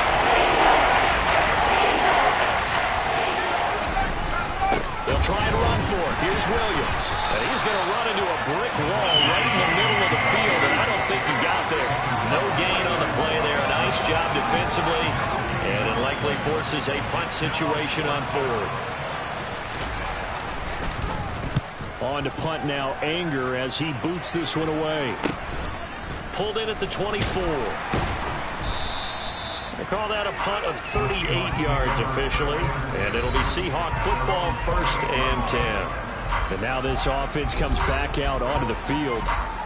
They'll try and run for it. Here's Williams. And he's going to run into a brick wall right in the middle of the field, and I don't think he got there. No gain on the play there. Nice job defensively, and it likely forces a punt situation on 4th. On to punt now, Anger, as he boots this one away. Pulled in at the 24. They call that a punt of 38 yards officially, and it'll be Seahawk football, 1st and 10. And now this offense comes back out onto the field.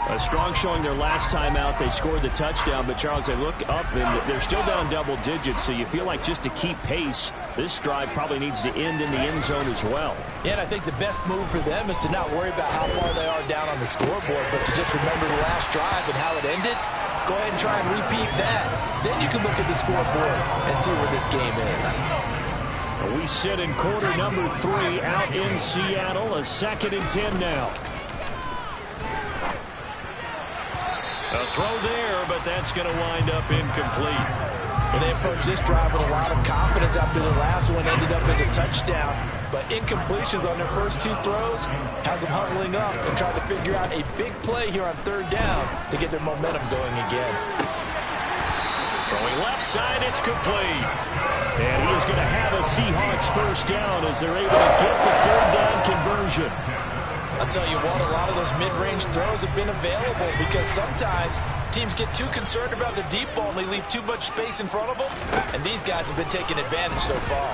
A strong showing their last time out. They scored the touchdown, but Charles, they look up and they're still down double digits, so you feel like just to keep pace, this drive probably needs to end in the end zone as well. Yeah, and I think the best move for them is to not worry about how far they are down on the scoreboard, but to just remember the last drive and how it ended. Go ahead and try and repeat that. Then you can look at the scoreboard and see where this game is. We sit in quarter number 3 out in Seattle. A 2nd and 10 now. A throw there, but that's going to wind up incomplete. Well, they approached this drive with a lot of confidence after the last one ended up as a touchdown. But incompletions on their first 2 throws has them huddling up and trying to figure out a big play here on 3rd down to get their momentum going again. Throwing left side, it's complete. And he is going to have a Seahawks 1st down as they're able to get the 3rd down conversion. I'll tell you what, a lot of those mid-range throws have been available because sometimes teams get too concerned about the deep ball and they leave too much space in front of them, and these guys have been taking advantage so far.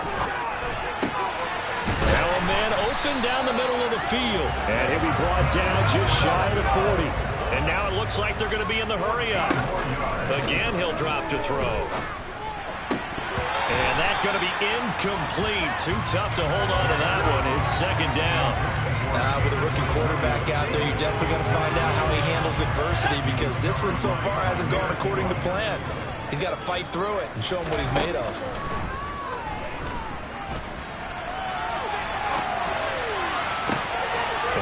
Now a man open down the middle of the field. And he'll be brought down just shy of the 40. And now it looks like they're going to be in the hurry-up. Again, he'll drop to throw. And that's going to be incomplete. Too tough to hold on to that one. It's 2nd down. With a rookie quarterback out there, you're definitely going to find out how he handles adversity because this one so far hasn't gone according to plan. He's got to fight through it and show him what he's made of.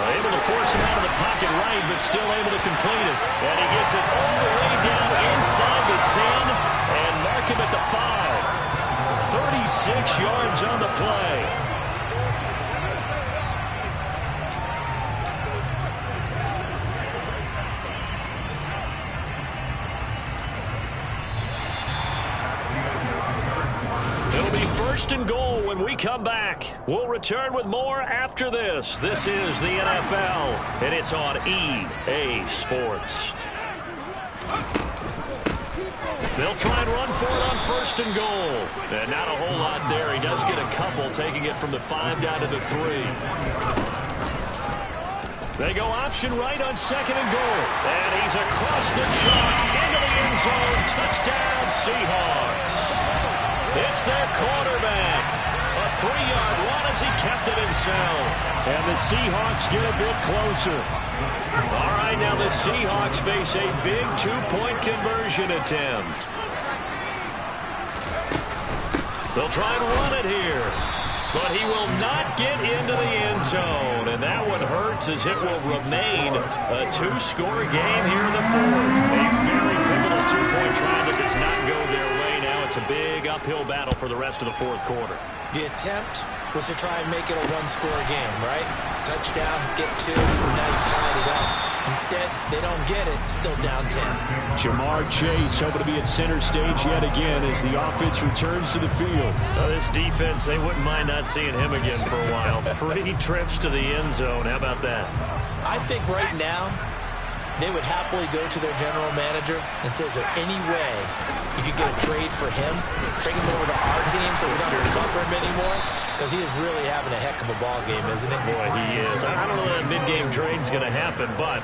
Able to force him out of the pocket right, but still able to complete it. And he gets it all the way down inside the 10 and mark him at the 5. 36 yards on the play. It'll be 1st and goal when we come back. We'll return with more after this. This is the NFL, and it's on EA Sports. They'll try and run for it on 1st and goal. And not a whole lot there. He does get a couple, taking it from the 5 down to the 3. They go option right on 2nd and goal. And he's across the chalk into the end zone. Touchdown, Seahawks. It's their quarterback. A 3-yard run as he kept it himself. And the Seahawks get a bit closer. All right, now the Seahawks face a big 2-point conversion attempt. They'll try and run it here. But he will not get into the end zone. And that one hurts as it will remain a 2-score game here in the fourth. A very pivotal 2-point try that does not go their way. Now it's a big uphill battle for the rest of the fourth quarter. The attempt was to try and make it a 1-score game, right? Touchdown, get 2, now you've tied it up. Instead, they don't get it, still down 10. Jamar Chase hoping to be at center stage yet again as the offense returns to the field. This defense, they wouldn't mind not seeing him again for a while. 3 trips to the end zone. How about that? I think right now, they would happily go to their general manager and say, is there any way you could get a trade for him? Bring him over to our team so we don't have to cover him anymore? Because he is really having a heck of a ball game, isn't he? Boy, he is. I don't know that mid-game trade's going to happen, but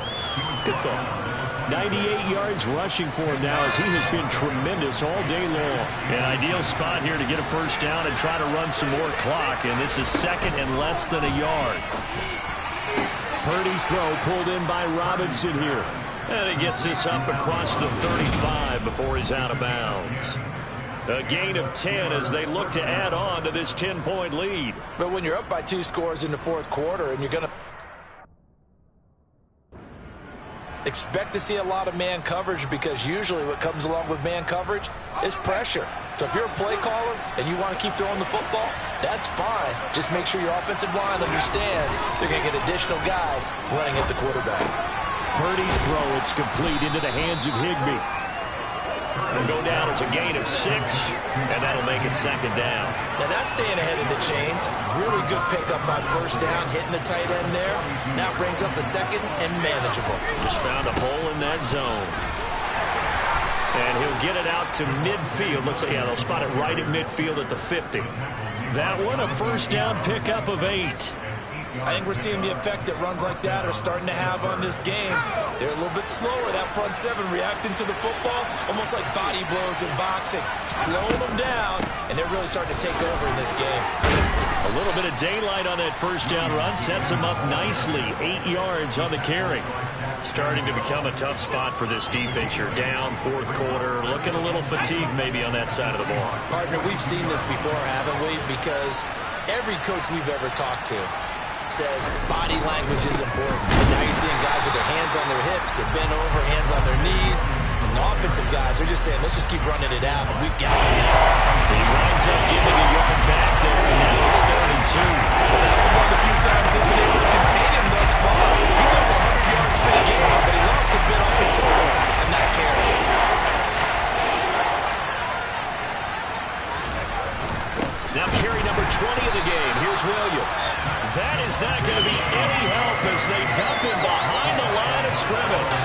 good thought. 98 yards rushing for him now as he has been tremendous all day long. An ideal spot here to get a first down and try to run some more clock, and this is second and less than a yard. Purdy's throw pulled in by Robinson here. And he gets this up across the 35 before he's out of bounds. A gain of 10 as they look to add on to this 10-point lead. But when you're up by 2 scores in the fourth quarter and you're going to expect to see a lot of man coverage, because usually what comes along with man coverage is pressure. So if you're a play caller and you want to keep throwing the football, that's fine. Just make sure your offensive line understands they're going to get additional guys running at the quarterback. Purdy's throw, it's complete into the hands of Higbee. It'll go down as a gain of 6, and that'll make it second down. Now that's staying ahead of the chains. Really good pickup on first down, hitting the tight end there. Now brings up a second and manageable. Just found a hole in that zone. And he'll get it out to midfield. Looks like, yeah, they'll spot it right at midfield at the 50. That one, a first down pickup of 8. I think we're seeing the effect that runs like that are starting to have on this game. They're a little bit slower, that front 7 reacting to the football, almost like body blows in boxing, slowing them down, and they're really starting to take over in this game. A little bit of daylight on that first down run sets them up nicely. 8 yards on the carry. Starting to become a tough spot for this defense. You're down fourth quarter, looking a little fatigued maybe on that side of the ball. Partner, we've seen this before, haven't we? Because every coach we've ever talked to says body language is important. Now you're seeing guys with their hands on their hips, they're bent over, hands on their knees. And the offensive guys are just saying, let's just keep running it out. We've got them now. He winds up giving a yard back there, and now it's 3rd and 2. Well, that was one of the few times they've been able to contain him thus far. He's over 100 yards for the game, but he lost a bit off his total and that carry. Now carry number 20 of the game. Here's Williams. That is not going to be any help as they dump him behind the line of scrimmage.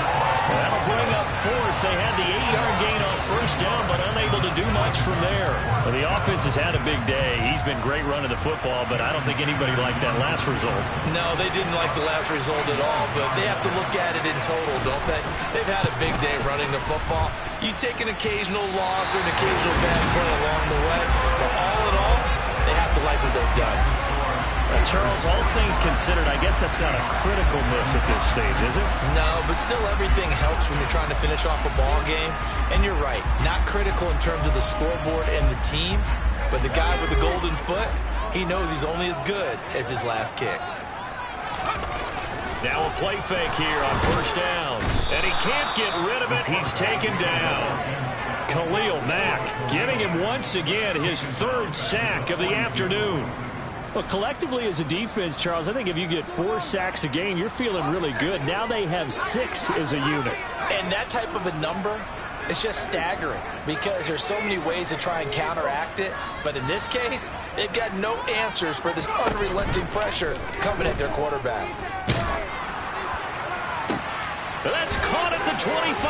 That'll bring up 4th. They had the 8-yard gain on first down, but unable to do much from there. Well, the offense has had a big day. He's been great running the football, but I don't think anybody liked that last result. No, they didn't like the last result at all, but they have to look at it in total, don't they? They've had a big day running the football. You take an occasional loss or an occasional bad play along the way, but all in all, they have to like what they've done. Charles, all things considered, I guess that's not a critical miss at this stage, is it? No, but still everything helps when you're trying to finish off a ball game. And you're right, not critical in terms of the scoreboard and the team, but the guy with the golden foot, he knows he's only as good as his last kick. Now a play fake here on first down. And he can't get rid of it. He's taken down. Khalil Mack giving him once again his 3rd sack of the afternoon. Well, collectively as a defense, Charles, I think if you get 4 sacks a game, you're feeling really good. Now they have 6 as a unit. And that type of a number, it's just staggering because there's so many ways to try and counteract it. But in this case, they've got no answers for this unrelenting pressure coming at their quarterback. That's caught at the 25.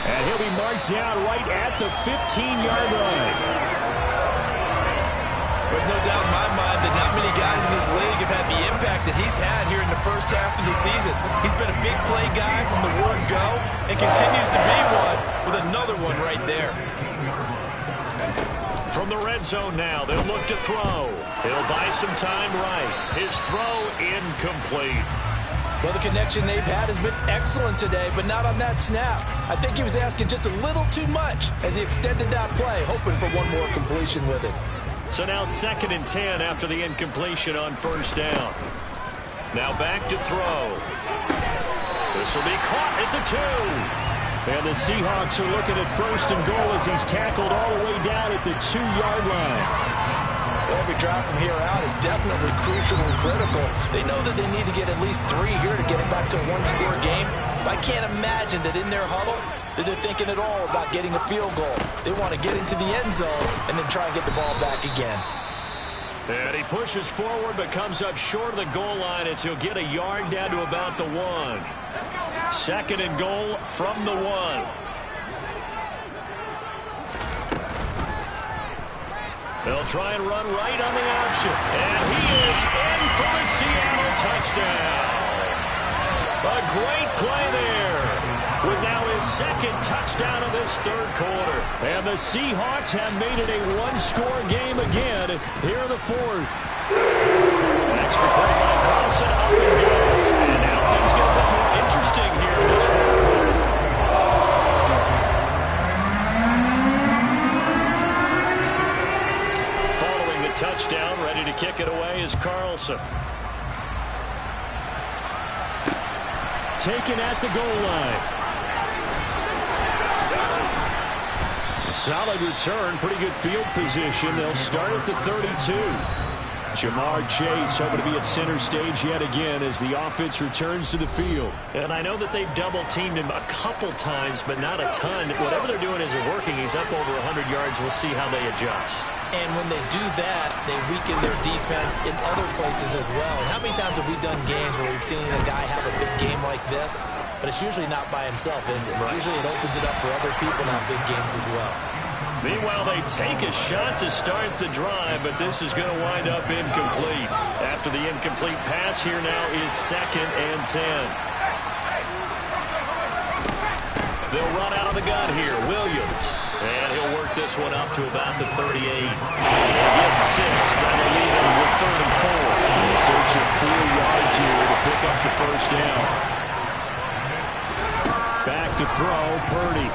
And he'll be marked down right at the 15-yard line. There's no doubt in my mind that not many guys in this league have had the impact that he's had here in the first half of the season. He's been a big play guy from the word go and continues to be one with another one right there. From the red zone now, they'll look to throw. He'll buy some time right. His throw incomplete. Well, the connection they've had has been excellent today, but not on that snap. I think he was asking just a little too much as he extended that play, hoping for one more completion with it. So now 2nd and 10 after the incompletion on first down. Now back to throw. This will be caught at the 2. And the Seahawks are looking at 1st and goal as he's tackled all the way down at the 2-yard line. Every drive from here out is definitely crucial and critical. They know that they need to get at least 3 here to get it back to a one-score game. But I can't imagine that in their huddle that they're thinking at all about getting a field goal. They want to get into the end zone and then try and get the ball back again. And he pushes forward but comes up short of the goal line as he'll get a yard down to about the 1. 2nd and goal from the 1. They'll try and run right on the option. And he is in for a Seattle touchdown. A great play there. With now his 2nd touchdown of this 3rd quarter. And the Seahawks have made it a one-score game again here in the 4th. Extra play by Carlson, up and go. And now things get a bit more interesting here in this 4th quarter. Following the touchdown, ready to kick it away is Carlson. Taken at the goal line. Solid return, pretty good field position. They'll start at the 32. Jamar Chase hoping to be at center stage yet again as the offense returns to the field. And I know that they've double-teamed him a couple times, but not a ton. Whatever they're doing isn't working. He's up over 100 yards. We'll see how they adjust. And when they do that, they weaken their defense in other places as well. And how many times have we done games where we've seen a guy have a big game like this? But it's usually not by himself, is it? Right. Usually it opens it up for other people to have big games as well. Meanwhile, they take a shot to start the drive, but this is going to wind up incomplete. After the incomplete pass, here now is 2nd and 10. They'll run out of the gun here. Williams. And he'll work this one up to about the 38. They'll get 6. That'll leave them with 3rd and 4. In search of 4 yards here to pick up the 1st down. Back to throw, Purdy.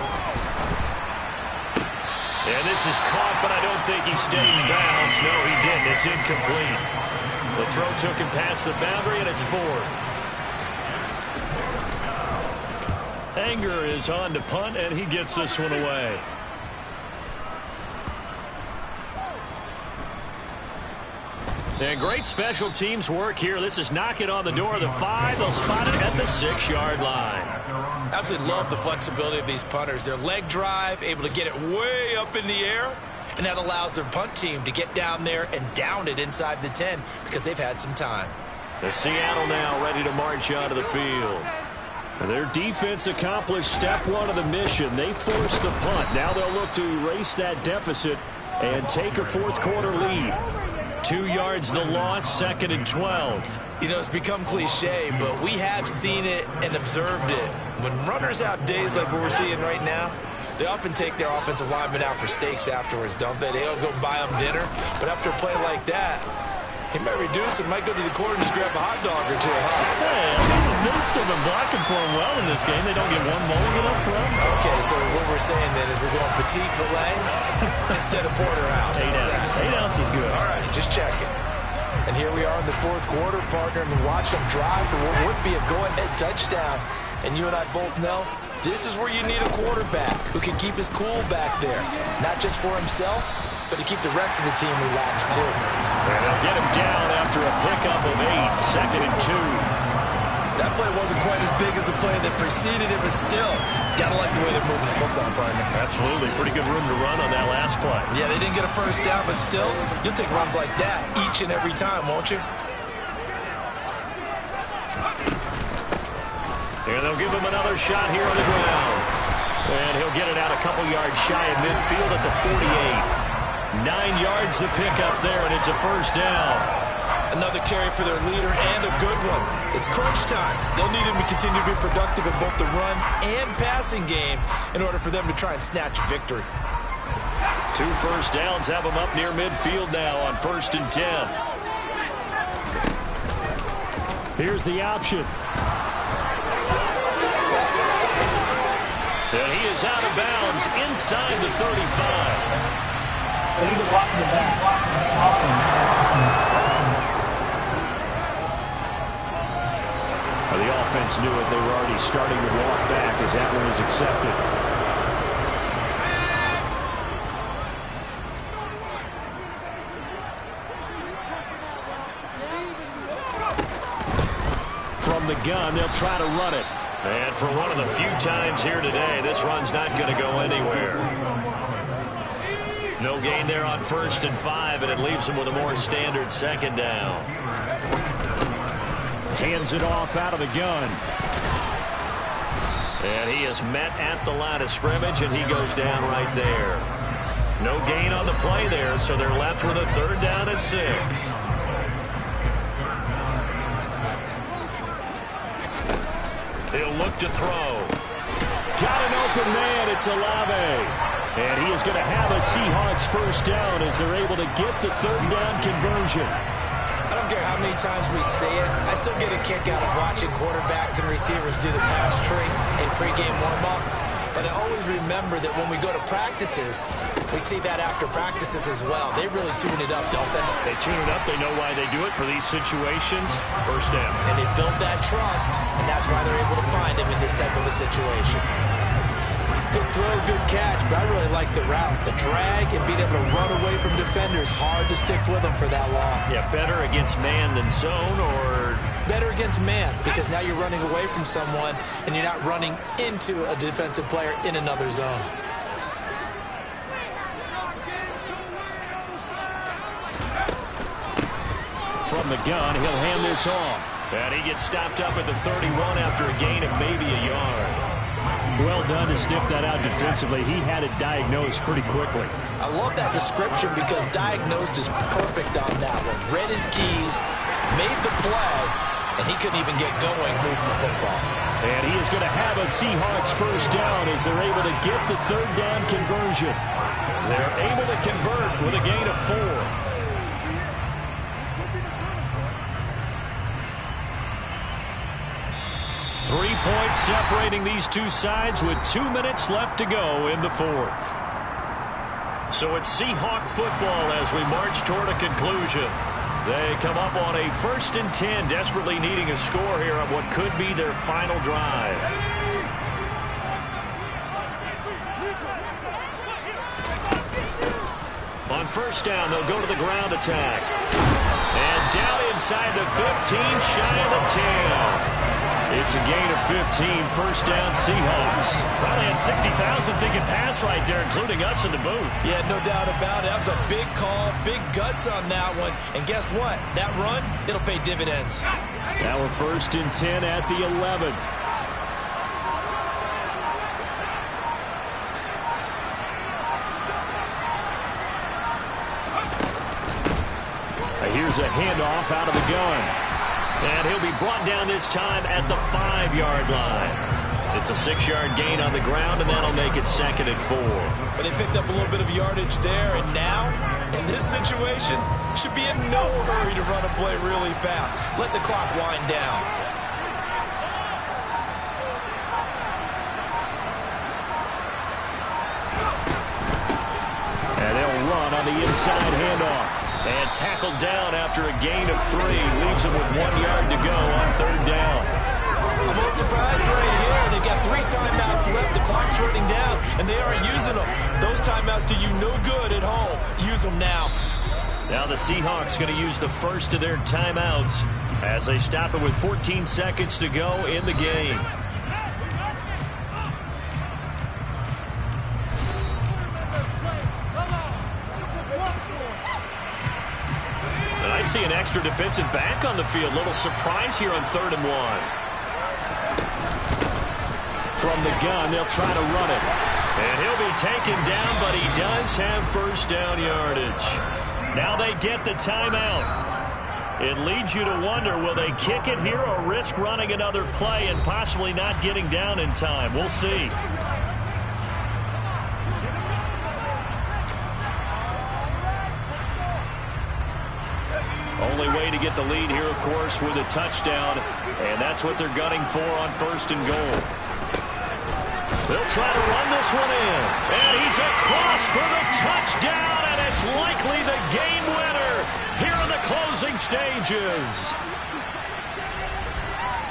And this is caught, but I don't think he stayed in bounds. No, he didn't. It's incomplete. The throw took him past the boundary, and it's 4th. Anger is on to punt, and he gets this one away. And great special teams work here. This is knocking on the door of the 5. They'll spot it at the 6-yard line. Absolutely love the flexibility of these punters. Their leg drive, able to get it way up in the air, and that allows their punt team to get down there and down it inside the 10 because they've had some time. The Seattle now ready to march out of the field. Their defense accomplished step 1 of the mission. They forced the punt. Now they'll look to erase that deficit and take a 4th quarter lead. 2 yards the loss, 2nd and 12. You know, it's become cliche, but we have seen it and observed it. When runners have days like what we're seeing right now, they often take their offensive linemen out for steaks afterwards, don't they? They'll go buy them dinner, but after a play like that, he might reduce it, might go to the corner and just grab a hot dog or 2, huh? Hey, I mean, they've still been blocking for him well in this game. They don't get one mulligan up front. Okay, so what we're saying then is we're going petite filet instead of porterhouse. 8 ounces. 8 ounces is good. All right, just checking. And here we are in the 4th quarter, partner, and watch them drive for what would be a go-ahead touchdown. And you and I both know this is where you need a quarterback who can keep his cool back there, not just for himself, but to keep the rest of the team relaxed, too. And they'll get him down after a pickup of 8, 2nd and 2. That play wasn't quite as big as the play that preceded it, but still, gotta like the way they're moving the football, partner. Absolutely. Pretty good room to run on that last play. Yeah, they didn't get a 1st down, but still, you'll take runs like that each and every time, won't you? And they'll give him another shot here on the ground. And he'll get it out a couple yards shy of midfield at the 48. 9 yards to pick up there, and it's a 1st down. Another carry for their leader and a good one. It's crunch time. They'll need him to continue to be productive in both the run and passing game in order for them to try and snatch a victory. 2 first downs have them up near midfield now on 1st and 10. Here's the option. And he is out of bounds inside the 35. Well, the offense knew it. They were already starting to walk back as that one is accepted. From the gun, they'll try to run it. And for one of the few times here today, this run's not going to go anywhere. No gain there on 1st and 5, and it leaves them with a more standard 2nd down. Hands it off out of the gun. And he is met at the line of scrimmage, and he goes down right there. No gain on the play there, so they're left with a 3rd down and 6. He'll look to throw. Got an open man. It's Olave. And he is going to have a Seahawks 1st down as they're able to get the 3rd down conversion. I don't care how many times we say it, I still get a kick out of watching quarterbacks and receivers do the pass tree in pregame warm-up. But I always remember that when we go to practices, we see that after practices as well. They really tune it up, don't they? They tune it up. They know why they do it for these situations. 1st down. And they build that trust, and that's why they're able to find him in this type of a situation. Good throw, good catch, but I really like the route. The drag and being able to run away from defenders, hard to stick with them for that long. Yeah, better against man than zone, or better against man, because now you're running away from someone and you're not running into a defensive player in another zone. From the gun, he'll hand this off. And he gets stopped up at the 31 after a gain of maybe a yard. Well done to sniff that out defensively. He had it diagnosed pretty quickly. I love that description because diagnosed is perfect on that one. Read his keys, made the play, and he couldn't even get going moving the football. And he is going to have a Seahawks 1st down as they're able to get the 3rd down conversion. They're able to convert with a gain of 4. 3 points separating these two sides with 2 minutes left to go in the 4th. So it's Seahawk football as we march toward a conclusion. They come up on a 1st and 10, desperately needing a score here on what could be their final drive. On 1st down, they'll go to the ground attack. And down inside the 15, shy of the 10. It's a gain of 15, 1st down Seahawks. Probably had 60,000 thinking pass right there, including us in the booth. Yeah, no doubt about it. That was a big call, big guts on that one. And guess what? That run, it'll pay dividends. Now we're 1st and 10 at the 11. Here's a handoff out of the gun. And he'll be brought down this time at the 5-yard line. It's a 6-yard gain on the ground, and that'll make it 2nd and 4. But they picked up a little bit of yardage there, and now, in this situation, should be in no hurry to run a play really fast. Let the clock wind down. And they'll run on the inside handoff. And tackled down after a gain of 3. Leaves him with 1 yard to go on 3rd down. I'm a little surprised right here. They've got 3 timeouts left. The clock's running down, and they aren't using them. Those timeouts do you no good at home. Use them now. Now the Seahawks going to use the first of their timeouts as they stop it with 14 seconds to go in the game. I see an extra defensive back on the field. Little surprise here on 3rd and 1. From the gun, they'll try to run it. And he'll be taken down, but he does have 1st down yardage. Now they get the timeout. It leads you to wonder, will they kick it here or risk running another play and possibly not getting down in time? We'll see. only way to get the lead here, of course, with a touchdown. And that's what they're gunning for on 1st and goal. They'll try to run this one in. And he's across for the touchdown, and it's likely the game winner here in the closing stages.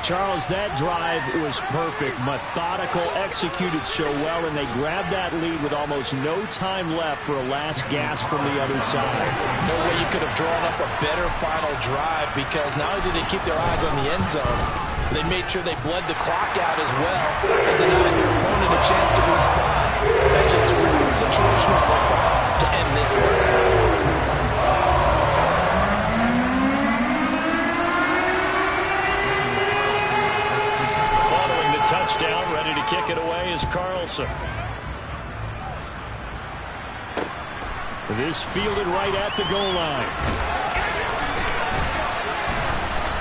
Charles, that drive was perfect, methodical, executed so well, and they grabbed that lead with almost no time left for a last gasp from the other side. No way you could have drawn up a better final drive, because not only did they keep their eyes on the end zone, they made sure they bled the clock out as well and denied their opponent a chance to respond. That's just terrific situational football to end this one. Touchdown, ready to kick it away is Carlson. This fielded right at the goal line.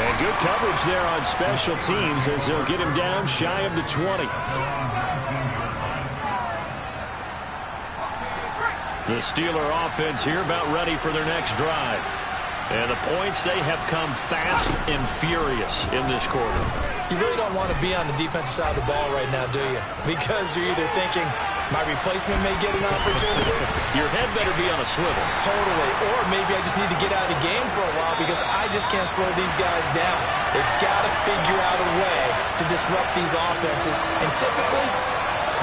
And good coverage there on special teams as they'll get him down shy of the 20. The Steeler offense here about ready for their next drive. And the points, they have come fast and furious in this quarter. You really don't want to be on the defensive side of the ball right now, do you? Because you're either thinking, my replacement may get an opportunity. Your head better be on a swivel. Totally. Or maybe I just need to get out of the game for a while because I just can't slow these guys down. They've got to figure out a way to disrupt these offenses. And typically,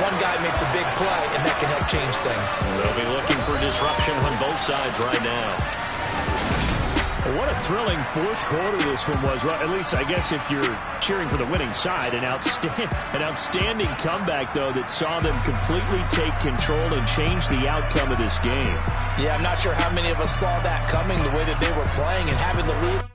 one guy makes a big play, and that can help change things. They'll be looking for disruption on both sides right now. What a thrilling 4th quarter this one was. Well, at least I guess if you're cheering for the winning side, an outstanding comeback, though, that saw them completely take control and change the outcome of this game. Yeah, I'm not sure how many of us saw that coming, the way that they were playing and having the lead.